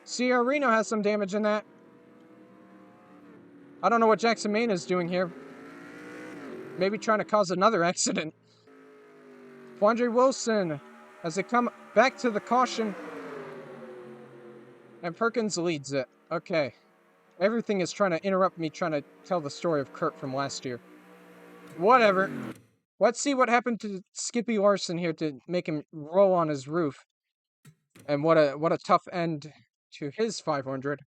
Sierra Reno has some damage in that. I don't know what Jackson Maine is doing here. Maybe trying to cause another accident. Flandre Wilson, as they come back to the caution. And Perkins leads it. Okay. Everything is trying to interrupt me trying to tell the story of Kurt from last year. Whatever. Let's see what happened to Skippy Larson here to make him roll on his roof. And what a tough end to his 500.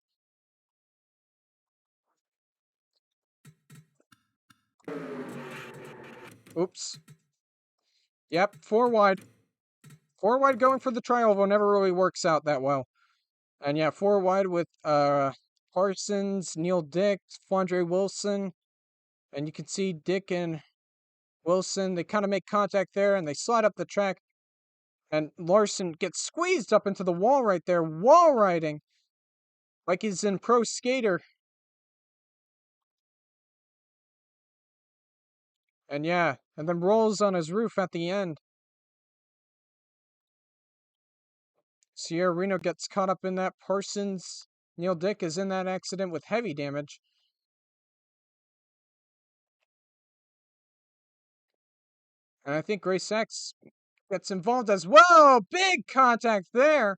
Oops. Yep, 4 wide. 4 wide going for the tri-oval never really works out that well. And yeah, 4 wide with Parsons, Neil Dick, Flandre Wilson. And you can see Dick and Wilson, they kind of make contact there and they slide up the track. And Larson gets squeezed up into the wall right there, wall riding like he's in Pro Skater. And yeah, and then rolls on his roof at the end. Sierra Reno gets caught up in that. Parsons, Neil Dick is in that accident with heavy damage. And I think Gray Sachs gets involved as well. Big contact there.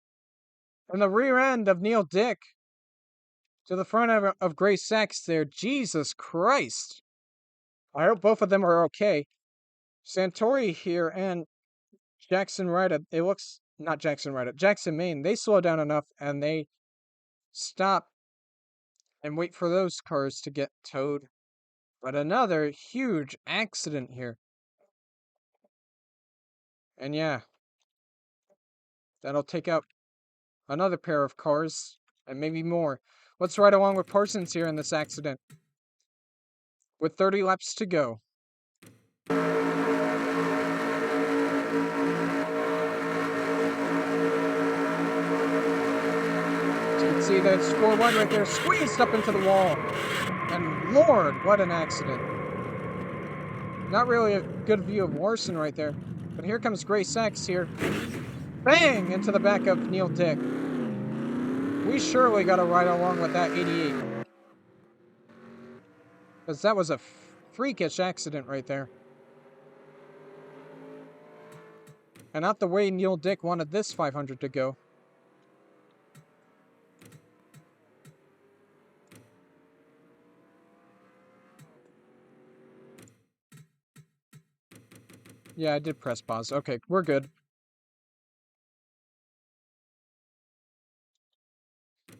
And the rear end of Neil Dick to the front of Gray Sachs there. Jesus Christ. I hope both of them are okay. Santori here and Jackson Ryder, it looks, not Jackson Ryder, Jackson Maine, they slow down enough and they stop and wait for those cars to get towed. But another huge accident here. And yeah, that'll take out another pair of cars and maybe more. Let's ride along with Parsons here in this accident with 30 laps to go. You can see that's 4 wide right there, squeezed up into the wall. And Lord, what an accident. Not really a good view of Larson right there. But here comes Gray Sachs here. Bang! Into the back of Neil Dick. We surely got to ride along with that 88. Because that was a freakish accident right there. And not the way Neil Dick wanted this 500 to go. Yeah, I did press pause. Okay, we're good.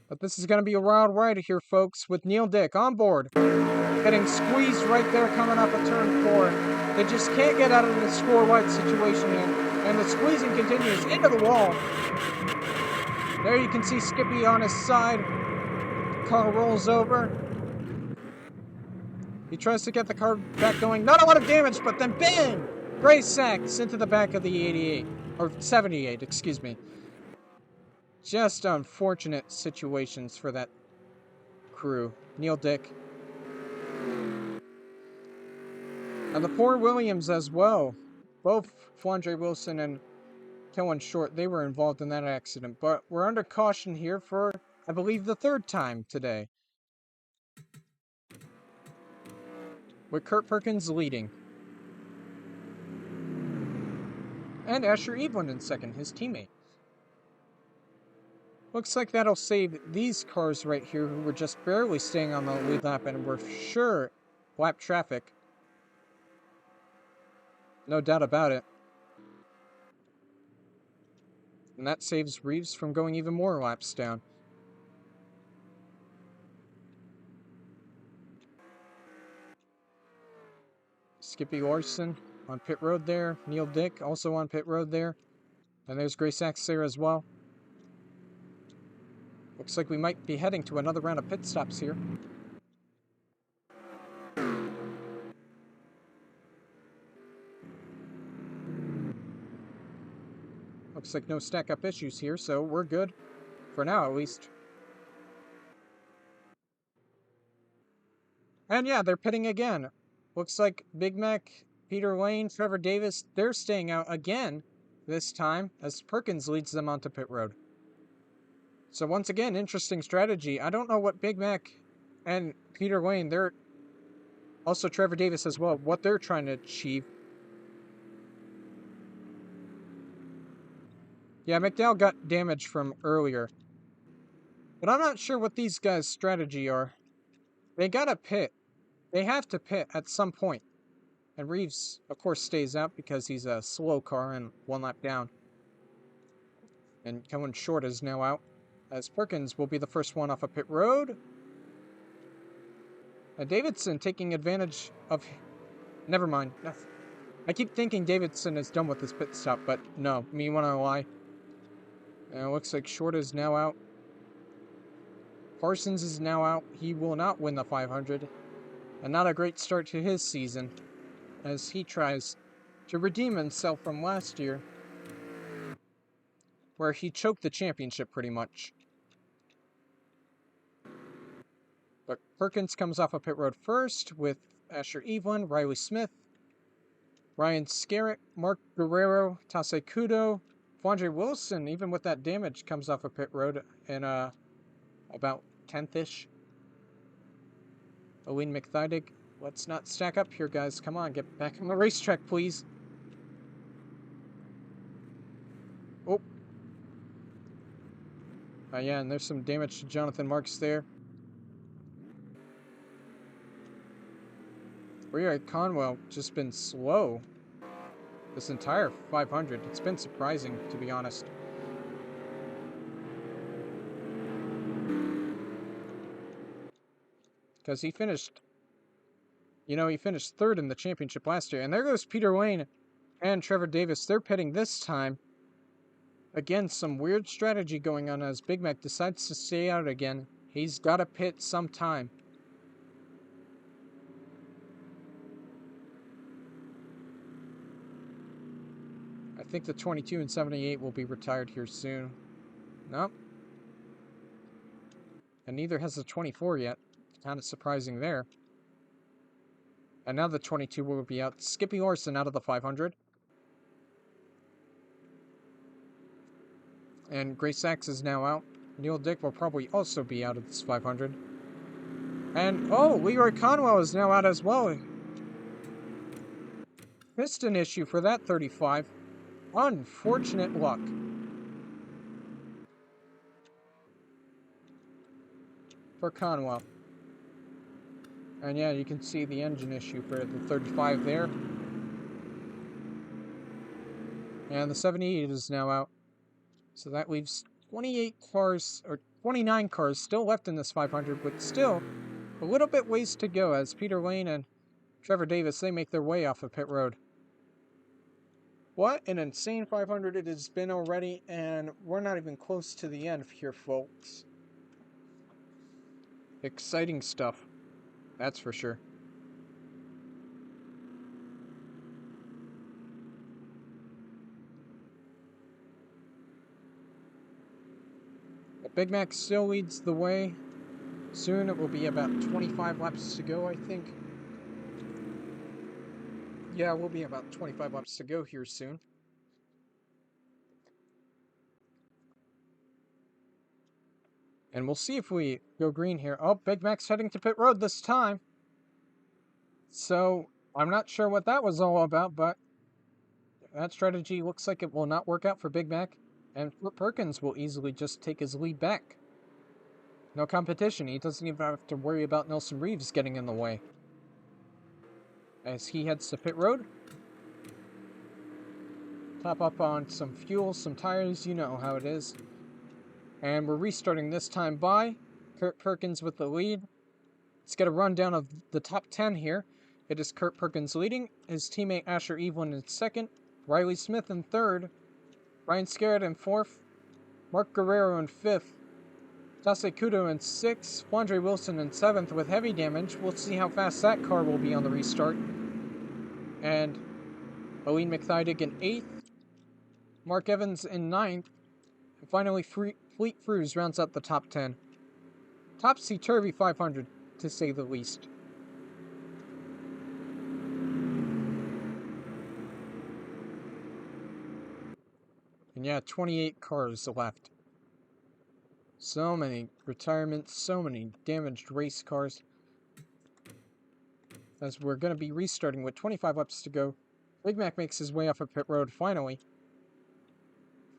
But this is going to be a wild ride here, folks, with Neil Dick on board. Getting squeezed right there coming up a turn 4. They just can't get out of this 4 wide situation here. And the squeezing continues into the wall. There you can see Skippy on his side. Car rolls over. He tries to get the car back going. Not a lot of damage, but then bang! Gray Sachs into the back of the 88. Or 78, excuse me. Just unfortunate situations for that crew. Neil Dick. And the poor Williams as well. Both Flandre Wilson and Kellen Short, they were involved in that accident, but we're under caution here for, I believe, the third time today, with Kurt Perkins leading. And Asher Evelyn in second, his teammate. Looks like that'll save these cars right here who were just barely staying on the lead lap and were sure lap traffic. No doubt about it. And that saves Reeves from going even more laps down. Skippy Larson on pit road there. Neil Dick also on pit road there. And there's Grace Axe there as well. Looks like we might be heading to another round of pit stops here. Looks like no stack-up issues here, so we're good. For now, at least. And yeah, they're pitting again. Looks like Big Mac, Peter Lane, Trevor Davis, they're staying out again this time as Perkins leads them onto pit road. So once again, interesting strategy. I don't know what Big Mac and Peter Lane, they're also Trevor Davis as well, what they're trying to achieve. Yeah, McDowell got damage from earlier. But I'm not sure what these guys' strategy are. They gotta pit. They have to pit at some point. And Reeves, of course, stays out because he's a slow car and one lap down. And Kellen Short is now out, as Perkins will be the first one off a pit road. And Davidson taking advantage of... Never mind. I keep thinking Davidson is done with his pit stop, but no, me wanna lie. And it looks like Short is now out. Parsons is now out. He will not win the 500. And not a great start to his season, as he tries to redeem himself from last year, where he choked the championship pretty much. But Perkins comes off a pit road first with Asher Evelyn, Riley Smith, Ryan Scarrett, Mark Guerrero, Tase Kudo, Fondre Wilson, even with that damage, comes off a pit road in about 10th-ish. Owen McThydig, let's not stack up here, guys. Come on, get back on the racetrack, please. Oh. Yeah, and there's some damage to Jonathan Marks there. Ray Conwell just been slow this entire 500. It's been surprising, to be honest. Because he finished, he finished third in the championship last year. And there goes Peter Lane and Trevor Davis. They're pitting this time. Again, some weird strategy going on as Big Mac decides to stay out again. He's got to pit sometime. I think the 22 and 78 will be retired here soon. Nope. And neither has the 24 yet. Kind of surprising there. And now the 22 will be out. Skippy Larson out of the 500. And Grace Axe is now out. Neil Dick will probably also be out of this 500. And, oh, Leroy Conwell is now out as well. Piston issue for that 35. Unfortunate luck. For Conwell. And yeah, you can see the engine issue for the 35 there. And the 78 is now out. So that leaves 28 cars, or 29 cars still left in this 500, but still a little bit ways to go as Peter Lane and Trevor Davis, they make their way off of pit road. What an insane 500 it has been already, and we're not even close to the end here, folks. Exciting stuff, that's for sure. But Big Mac still leads the way. Soon it will be about 25 laps to go, I think. Yeah, we'll be about 25 laps to go here soon. And we'll see if we go green here. Oh, Big Mac's heading to pit road this time. So, I'm not sure what that was all about, but that strategy looks like it will not work out for Big Mac. And Perkins will easily just take his lead back. No competition. He doesn't even have to worry about Nelson Reeves getting in the way. As he heads to pit road. Top up on some fuel, some tires, you know how it is. And we're restarting this time by Kurt Perkins with the lead. Let's get a rundown of the top 10 here. It is Kurt Perkins leading, his teammate Asher Evelyn in second, Riley Smith in third, Ryan Scarrett in fourth, Mark Guerrero in fifth, Tase Kudo in sixth, Wandre Wilson in seventh with heavy damage. We'll see how fast that car will be on the restart. And Aline McThydig in eighth, Mark Evans in ninth, and finally Fleet Cruz rounds out the top 10. Topsy-turvy 500, to say the least. And yeah, 28 cars left. So many retirements, so many damaged race cars. As we're going to be restarting with 25 laps to go. Big Mac makes his way off of pit road finally.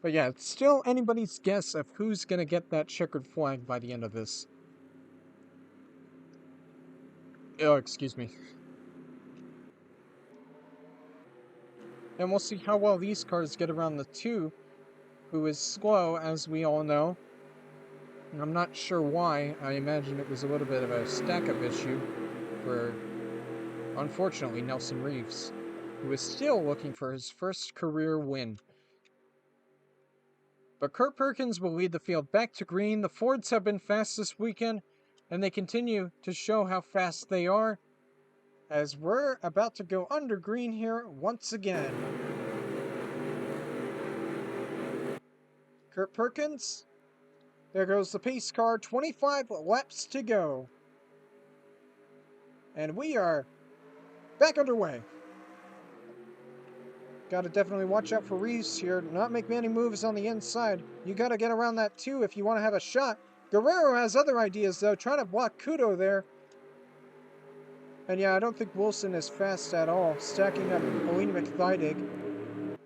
But yeah, it's still anybody's guess of who's going to get that checkered flag by the end of this. Oh, excuse me. And we'll see how well these cars get around the 2, who is slow, as we all know. And I'm not sure why. I imagine it was a little bit of a stack-up issue for, unfortunately, Nelson Reeves, who is still looking for his first career win. But Kurt Perkins will lead the field back to green. The Fords have been fast this weekend, and they continue to show how fast they are, as we're about to go under green here once again. Kurt Perkins, there goes the pace car, 25 laps to go. And we are back underway. Gotta definitely watch out for Reeves here. Not make many moves on the inside. You gotta get around that too if you want to have a shot. Guerrero has other ideas though, trying to block Kudo there. And yeah, I don't think Wilson is fast at all, stacking up Aline McThydig.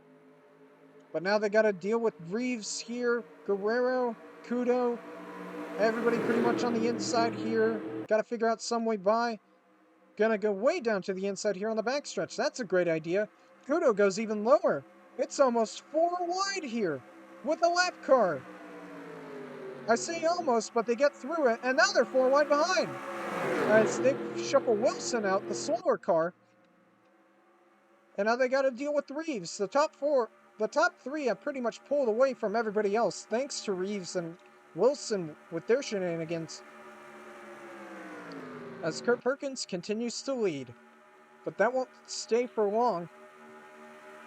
But now they gotta deal with Reeves here, Guerrero, Kudo, everybody pretty much on the inside here. Gotta figure out some way by. Gonna go way down to the inside here on the backstretch. That's a great idea. Kudo goes even lower. It's almost 4 wide here with a lap car. I say almost, but they get through it, and now they're 4 wide behind. As they shuffle Wilson out, the slower car. And now they got to deal with Reeves. The top 3 have pretty much pulled away from everybody else, thanks to Reeves and Wilson with their shenanigans. As Kurt Perkins continues to lead. But that won't stay for long.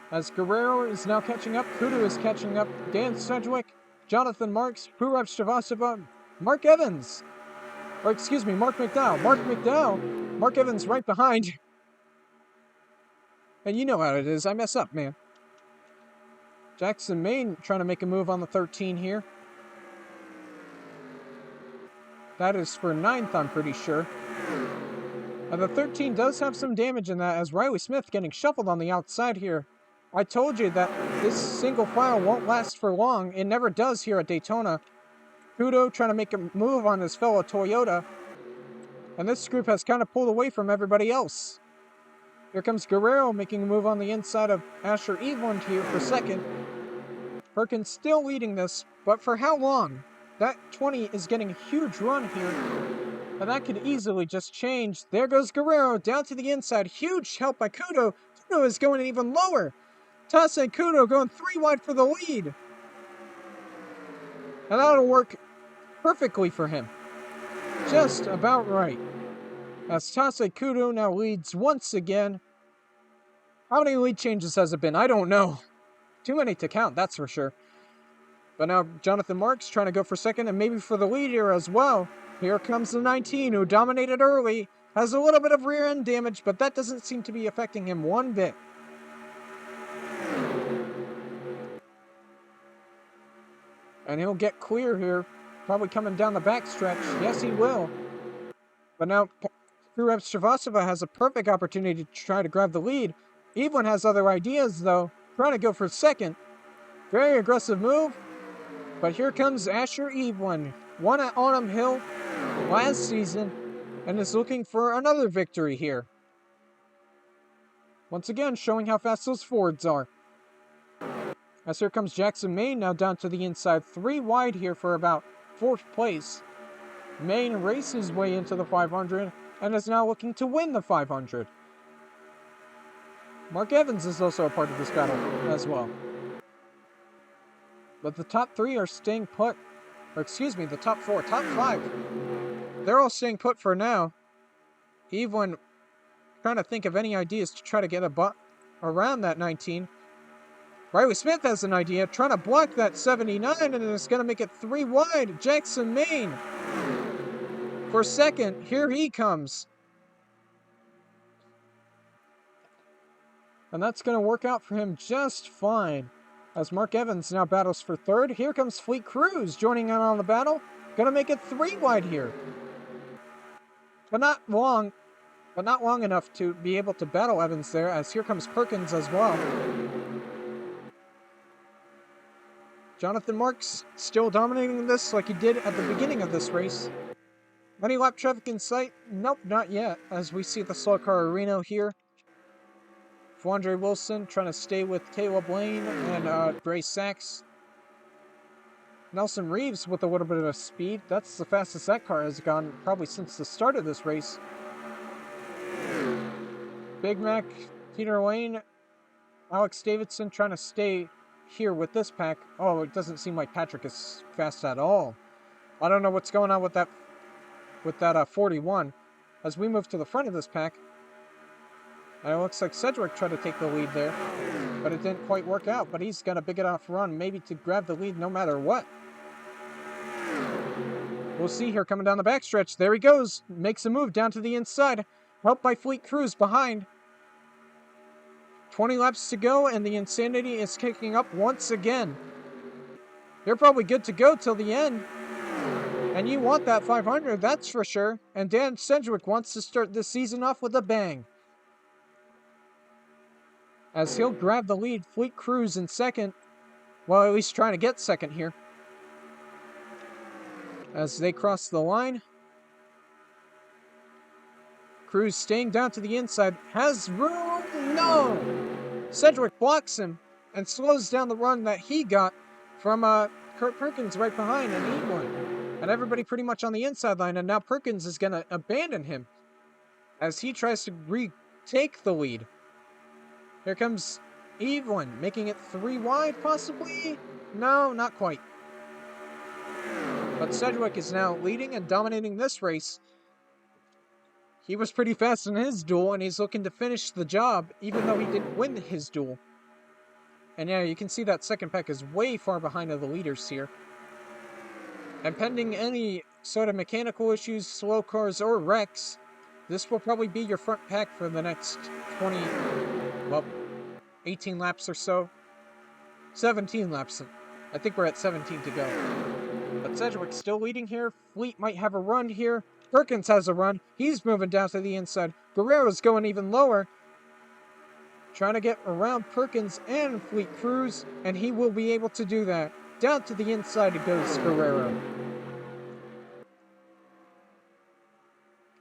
As Guerrero is now catching up, Kudo is catching up, Dan Sedgwick, Jonathan Marks, Purav Srivastava, Mark Evans. Or excuse me, Mark McDowell. Mark Evans right behind. And you know how it is, I mess up, man. Jackson Maine trying to make a move on the 13 here. That is for 9th, I'm pretty sure. The 13 does have some damage in that, as Riley Smith getting shuffled on the outside here. I told you that this single file won't last for long. It never does here at Daytona. Kudo trying to make a move on his fellow Toyota. And this group has kind of pulled away from everybody else. Here comes Guerrero making a move on the inside of Asher Evelyn here for second. Perkins still leading this, but for how long? That 20 is getting a huge run here. And that could easily just change. There goes Guerrero down to the inside. Huge help by Kudo. Kudo is going even lower. Tase Kudo going 3 wide for the lead. And that'll work perfectly for him. Just about right. As Tase Kudo now leads once again. How many lead changes has it been? I don't know. Too many to count, that's for sure. But now Jonathan Marks trying to go for second and maybe for the lead here as well. Here comes the 19 who dominated early. Has a little bit of rear end damage, but that doesn't seem to be affecting him one bit. And he'll get clear here. Probably coming down the backstretch. Yes, he will. But now Kurev Shrivastava has a perfect opportunity to try to grab the lead. Evelyn has other ideas, though. Trying to go for second. Very aggressive move. But here comes Asher Evelyn. Won at Autumn Hill last season and is looking for another victory here. Once again, showing how fast those Fords are. As here comes Jackson Maine, now down to the inside. 3 wide here for about 4th place. Maine races his way into the 500 and is now looking to win the 500. Mark Evans is also a part of this battle as well. But the top 3 are staying put. Or excuse me, the top 4, top 5. They're all staying put for now. Evelyn trying to think of any ideas to try to get around that 19. Riley Smith has an idea, trying to block that 79, and it's going to make it 3 wide. Jackson Maine for second. Here he comes. And that's going to work out for him just fine. As Mark Evans now battles for third. Here comes Fleet Cruz joining in on the battle. Going to make it 3 wide here. But not long enough to be able to battle Evans there, as here comes Perkins as well. Jonathan Marks still dominating this like he did at the beginning of this race. Any lap traffic in sight? Nope, not yet, as we see the slow car Reno here. Fwandre Wilson trying to stay with Caleb Lane and Gray Sachs. Nelson Reeves with a little bit of speed. That's the fastest that car has gone probably since the start of this race. Big Mac, Peter Lane, Alex Davidson trying to stay here with this pack. Oh, it doesn't seem like Patrick is fast at all. I don't know what's going on with that 41. As we move to the front of this pack, and it looks like Sedgwick tried to take the lead there, but it didn't quite work out. But he's got a big enough run maybe to grab the lead no matter what. We'll see here coming down the backstretch. There he goes. Makes a move down to the inside. Helped by Fleet Cruz behind. 20 laps to go, and the insanity is kicking up once again. They're probably good to go till the end. And you want that 500, that's for sure. And Dan Sedgwick wants to start this season off with a bang. As he'll grab the lead, Fleet Cruz in second. Well, at least trying to get second here. As they cross the line. Cruz staying down to the inside. Has room? No! Sedgwick blocks him and slows down the run that he got from Kurt Perkins right behind and Evelyn. And everybody pretty much on the inside line. And now Perkins is going to abandon him as he tries to retake the lead. Here comes Evelyn, making it 3 wide, possibly? No, not quite. But Sedgwick is now leading and dominating this race. He was pretty fast in his duel, and he's looking to finish the job, even though he didn't win his duel. And yeah, you can see that second pack is way far behind of the leaders here. And pending any sort of mechanical issues, slow cars, or wrecks, this will probably be your front pack for the next 18 laps or so. 17 laps. I think we're at 17 to go. But Sedgwick's still leading here. Fleet might have a run here. Perkins has a run. He's moving down to the inside. Guerrero's going even lower. Trying to get around Perkins and Fleet Cruz, and he will be able to do that. Down to the inside it goes Guerrero.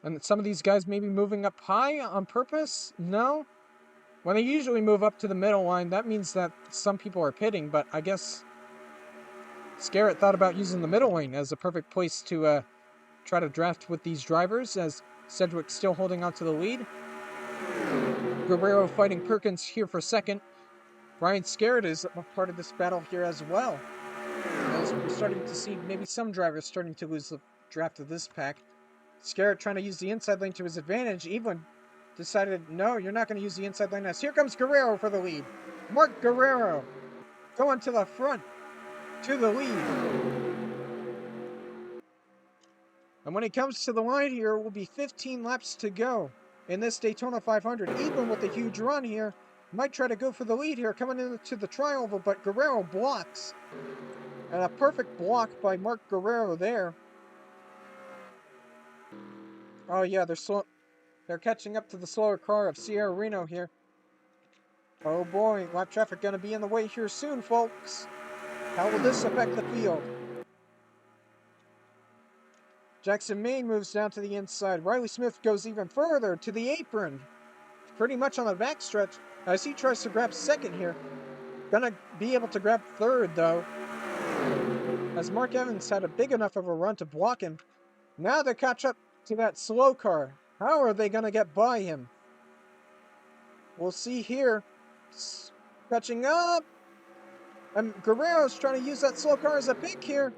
And some of these guys may be moving up high on purpose? No? When they usually move up to the middle line, that means that some people are pitting, but I guess Scarrett thought about using the middle lane as a perfect place to try to draft with these drivers, as Sedgwick's still holding on to the lead. Guerrero fighting Perkins here for second. Ryan Scarrett is a part of this battle here as well, as we're starting to see maybe some drivers starting to lose the draft of this pack. Scarrett trying to use the inside lane to his advantage. Evelyn decided, no, you're not going to use the inside lane. As here comes Guerrero for the lead. Mark Guerrero going to the front to the lead. And when he comes to the line here, it will be 15 laps to go in this Daytona 500. Evelyn with a huge run here. Might try to go for the lead here, coming into the trioval, but Guerrero blocks. And a perfect block by Mark Guerrero there. Oh yeah, they're catching up to the slower car of Sierra Reno here. Oh boy, lap traffic gonna be in the way here soon, folks. How will this affect the field? Jackson Maine moves down to the inside. Riley Smith goes even further to the apron. Pretty much on the backstretch as he tries to grab second here. Gonna be able to grab third though, as Mark Evans had a big enough of a run to block him. Now they catch up to that slow car. How are they gonna get by him? We'll see here. Catching up. And Guerrero's trying to use that slow car as a pick here.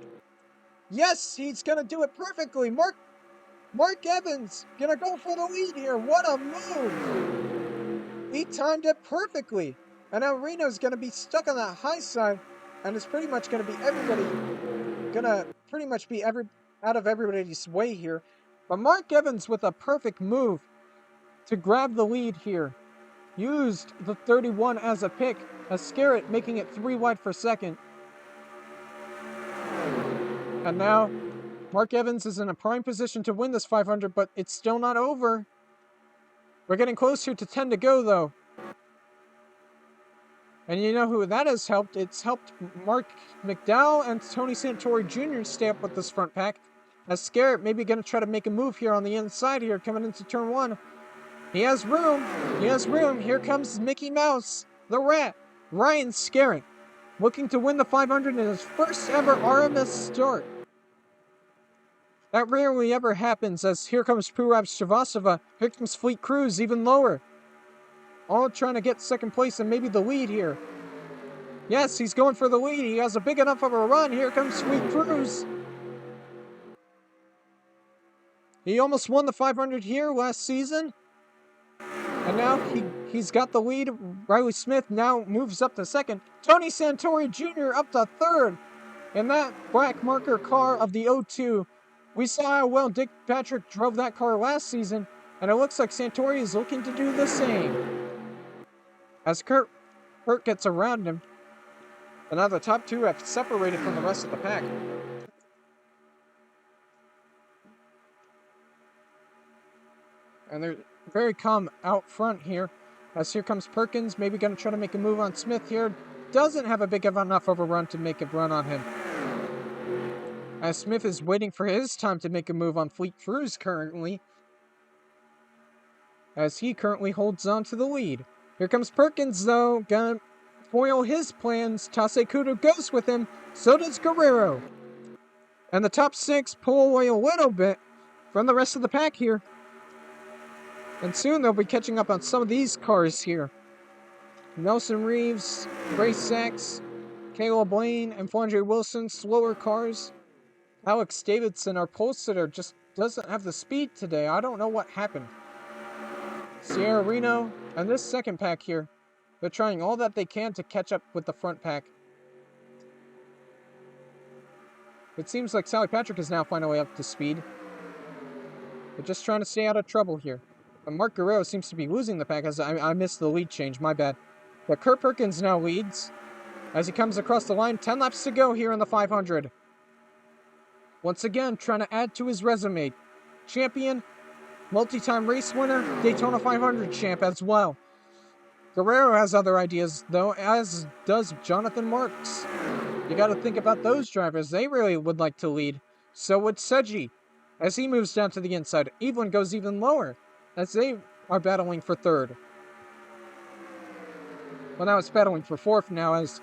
Yes, he's gonna do it perfectly. Mark Evans gonna go for the lead here. What a move! He timed it perfectly. And now Reno's gonna be stuck on that high side, and it's pretty much gonna be out of everybody's way here. But Mark Evans with a perfect move to grab the lead here. Used the 31 as a pick, as Scarrett making it 3 wide for second. And now, Mark Evans is in a prime position to win this 500, but it's still not over. We're getting closer to 10 to go, though. And you know who that has helped? It's helped Mark McDowell and Tony Santori Jr. stay up with this front pack. As Scarrett maybe going to try to make a move here on the inside here, coming into turn 1. He has room. He has room. Here comes Mickey Mouse, the rat, Ryan Scarrett, looking to win the 500 in his first ever RMS start. That rarely ever happens, as here comes Purab Srivastava, here comes Fleet Cruz even lower. All trying to get second place and maybe the lead here. Yes, he's going for the lead. He has a big enough of a run. Here comes Fleet Cruz. He almost won the 500 here last season. And now he's got the lead. Riley Smith now moves up to second. Tony Santori Jr. up to third. In that black marker car of the 02. We saw how well Dick Patrick drove that car last season, and it looks like Santori is looking to do the same. As Kurt gets around him, and now the top two have separated from the rest of the pack. And they're very calm out front here, as here comes Perkins, maybe going to try to make a move on Smith here. Doesn't have a big enough of a run to make a run on him. As Smith is waiting for his time to make a move on Fleet Cruz currently, as he currently holds on to the lead. Here comes Perkins, though, gonna foil his plans. Tase Kudo goes with him, so does Guerrero. And the top 6 pull away a little bit from the rest of the pack here. And soon they'll be catching up on some of these cars here. Nelson Reeves, Ray Sachs, Caleb Blaine, and Flandre Wilson, slower cars. Alex Davidson, our pole sitter, just doesn't have the speed today. I don't know what happened. Sierra Reno, and this second pack here, they're trying all that they can to catch up with the front pack. It seems like Sally Patrick is now finally up to speed. They're just trying to stay out of trouble here. But Mark Guerrero seems to be losing the pack, as I missed the lead change, my bad. But Kurt Perkins now leads as he comes across the line. 10 laps to go here in the 500. Once again, trying to add to his resume. Champion, multi-time race winner, Daytona 500 champ as well. Guerrero has other ideas, though, as does Jonathan Marks. You gotta think about those drivers. They really would like to lead. So would Seji, as he moves down to the inside. Evelyn goes even lower, as they are battling for third. Well, now it's battling for fourth now, as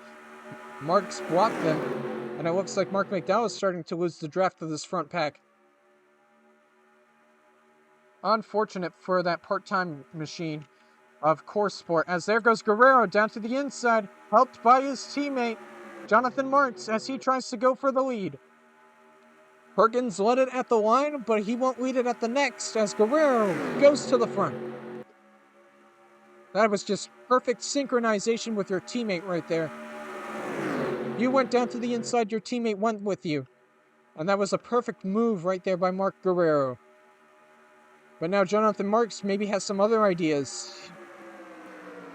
Marks blocked them. And it looks like Mark McDowell is starting to lose the draft of this front pack. Unfortunate for that part-time machine of Course Sport, as there goes Guerrero down to the inside, helped by his teammate, Jonathan Marks, as he tries to go for the lead. Perkins led it at the line, but he won't lead it at the next, as Guerrero goes to the front. That was just perfect synchronization with your teammate right there. You went down to the inside, your teammate went with you. And that was a perfect move right there by Mark Guerrero. But now Jonathan Marks maybe has some other ideas.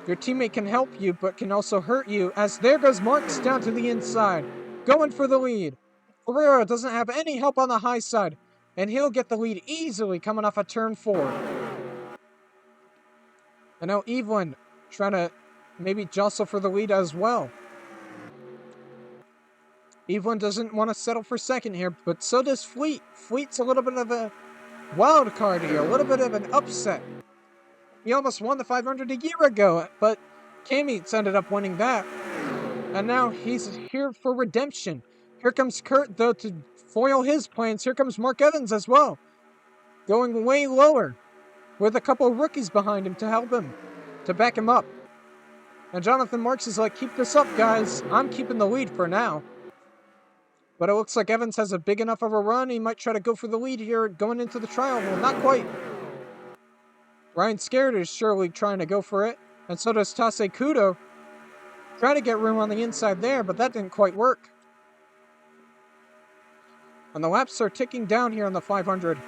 Your teammate can help you, but can also hurt you, as there goes Marks down to the inside. going for the lead. Ferrero doesn't have any help on the high side, and he'll get the lead easily coming off a turn 4. And now Evelyn trying to maybe jostle for the lead as well. Evelyn doesn't want to settle for second here, but so does Fleet. Fleet's a little bit of a wild card here, a little bit of an upset. He almost won the 500 a year ago, but K-Meets ended up winning that. And now he's here for redemption. Here comes Kurt, though, to foil his plans. Here comes Mark Evans as well, going way lower, with a couple of rookies behind him to help him, to back him up. And Jonathan Marks is like, keep this up, guys. I'm keeping the lead for now. But it looks like Evans has a big enough of a run. He might try to go for the lead here going into the trial. Well, not quite. Ryan Scared is surely trying to go for it. And so does Tase Kudo. Try to get room on the inside there, but that didn't quite work. And the laps are ticking down here on the 500.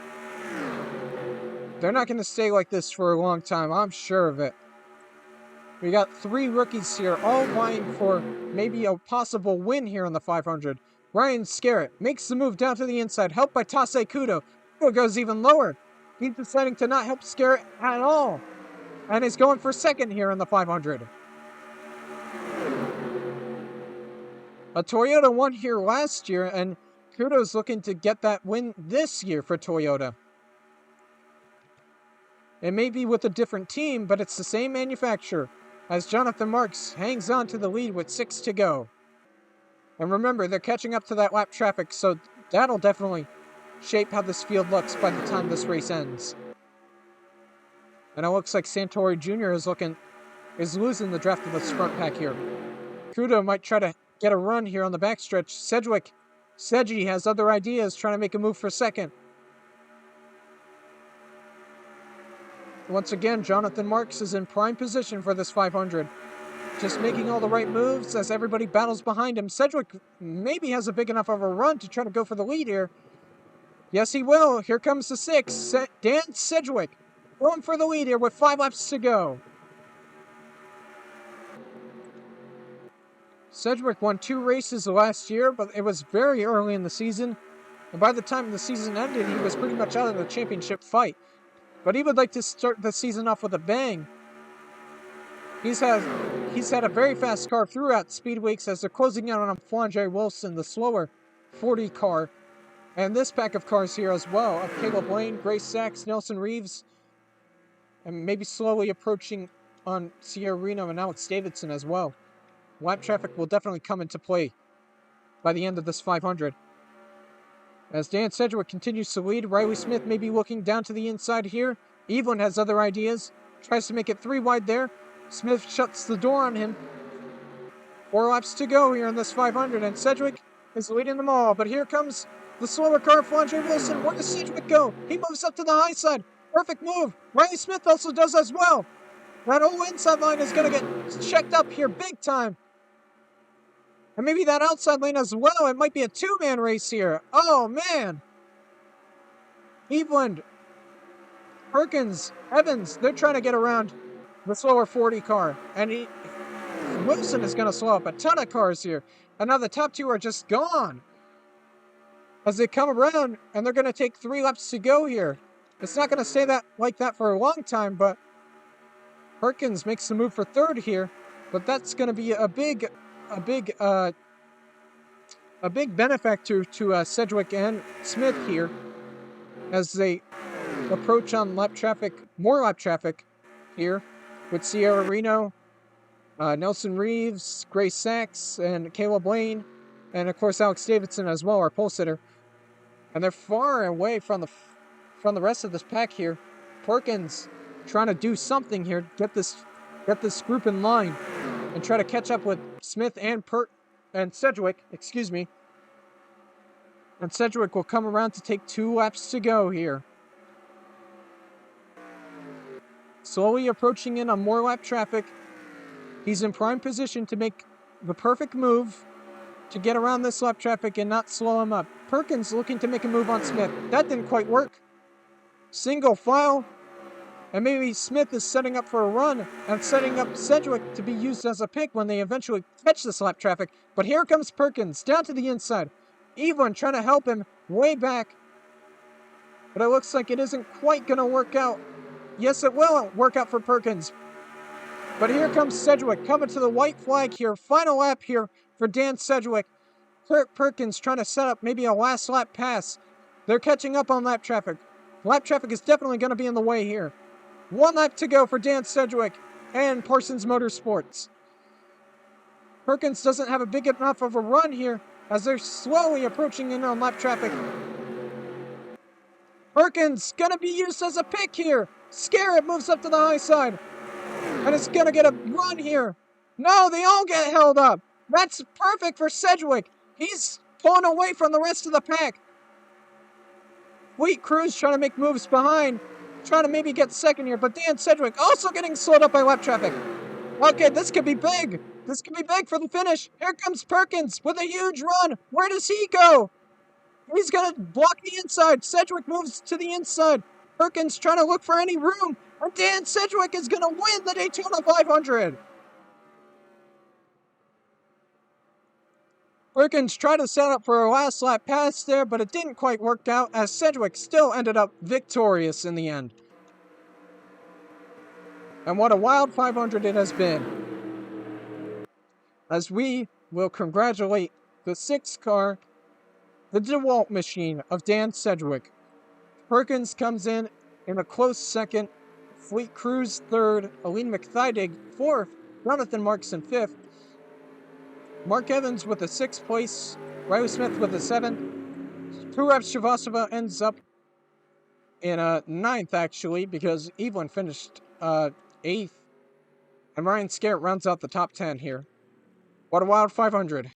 They're not going to stay like this for a long time, I'm sure of it. We got 3 rookies here, all vying for maybe a possible win here on the 500. Ryan Scarrett makes the move down to the inside, helped by Tase Kudo. Kudo goes even lower. He's deciding to not help Scarrett at all. And is going for second here in the 500. A Toyota won here last year, and Kudo's looking to get that win this year for Toyota. It may be with a different team, but it's the same manufacturer, as Jonathan Marks hangs on to the lead with 6 to go. And remember, they're catching up to that lap traffic, so that'll definitely shape how this field looks by the time this race ends. And it looks like Santori Jr. is losing the draft of this front pack here. Kudo might try to get a run here on the backstretch. Seiji has other ideas, trying to make a move for second. Once again, Jonathan Marks is in prime position for this 500. Just making all the right moves as everybody battles behind him. Sedgwick maybe has a big enough of a run to try to go for the lead here. Yes, he will. Here comes the 6. Dan Sedgwick going for the lead here with 5 laps to go. Sedgwick won 2 races last year, but it was very early in the season. And by the time the season ended, he was pretty much out of the championship fight. But he would like to start the season off with a bang. He's had a very fast car throughout Speed Weeks as they're closing out on Flandre Wilson, the slower 40 car. And this pack of cars here as well, of Caleb Lane, Grace Sachs, Nelson Reeves, and maybe slowly approaching on Sierra Reno and Alex Davidson as well. Lap traffic will definitely come into play by the end of this 500. As Dan Sedgwick continues to lead, Riley Smith may be looking down to the inside here. Evelyn has other ideas, tries to make it 3 wide there. Smith shuts the door on him. 4 laps to go here in this 500, and Sedgwick is leading them all. But here comes the slower car, Flandre Wilson. Where does Sedgwick go? He moves up to the high side. Perfect move. Riley Smith also does as well. That whole inside line is going to get checked up here big time. And maybe that outside lane as well. It might be a 2-man race here. Oh, man. Eveland, Perkins, Evans, they're trying to get around the slower 40 car. And Wilson is going to slow up a ton of cars here. And now the top 2 are just gone. As they come around, and they're going to take 3 laps to go here. It's not going to stay like that for a long time, but Perkins makes the move for 3rd here. But that's going to be a big benefactor to Sedgwick and Smith here as they approach on more lap traffic here with Sierra Reno, Nelson Reeves, Grace Sachs, and Caleb Lane, and of course Alex Davidson as well, our pole sitter. And they're far away from the rest of this pack here. Perkins trying to do something here, get this group in line, and try to catch up with Smith and Sedgwick, excuse me. And Sedgwick will come around to take 2 laps to go here. Slowly approaching in on more lap traffic. He's in prime position to make the perfect move to get around this lap traffic and not slow him up. Perkins looking to make a move on Smith. That didn't quite work. Single file. And maybe Smith is setting up for a run and setting up Sedgwick to be used as a pick when they eventually catch this lap traffic. But here comes Perkins down to the inside. Evelyn trying to help him way back. But it looks like it isn't quite going to work out. Yes, it will work out for Perkins. But here comes Sedgwick coming to the white flag here. Final lap here for Dan Sedgwick. Kirk Perkins trying to set up maybe a last lap pass. They're catching up on lap traffic. Lap traffic is definitely going to be in the way here. 1 lap to go for Dan Sedgwick and Parsons Motorsports. Perkins doesn't have a big enough of a run here as they're slowly approaching in on lap traffic. Perkins gonna be used as a pick here. Scarrett moves up to the high side. And it's gonna get a run here. No, they all get held up. That's perfect for Sedgwick. He's pulling away from the rest of the pack. Fleet Cruz trying to make moves behind. Trying to maybe get second here, but Dan Sedgwick also getting slowed up by lap traffic. Okay, this could be big. This could be big for the finish. Here comes Perkins with a huge run. Where does he go? He's going to block the inside. Sedgwick moves to the inside. Perkins trying to look for any room. And Dan Sedgwick is going to win the Daytona 500. Perkins tried to set up for a last lap pass there, but it didn't quite work out as Sedgwick still ended up victorious in the end. And what a wild 500 it has been. As we will congratulate the 6th car, the DeWalt machine of Dan Sedgwick. Perkins comes in a close second. Fleet Cruz third. Aline McThydig fourth. Jonathan Markson fifth. Mark Evans with a 6th place. Riley Smith with a 7th. Purav Srivastava ends up in a 9th, actually, because Evelyn finished 8th. And Ryan Scarrett rounds out the top 10 here. What a wild 500.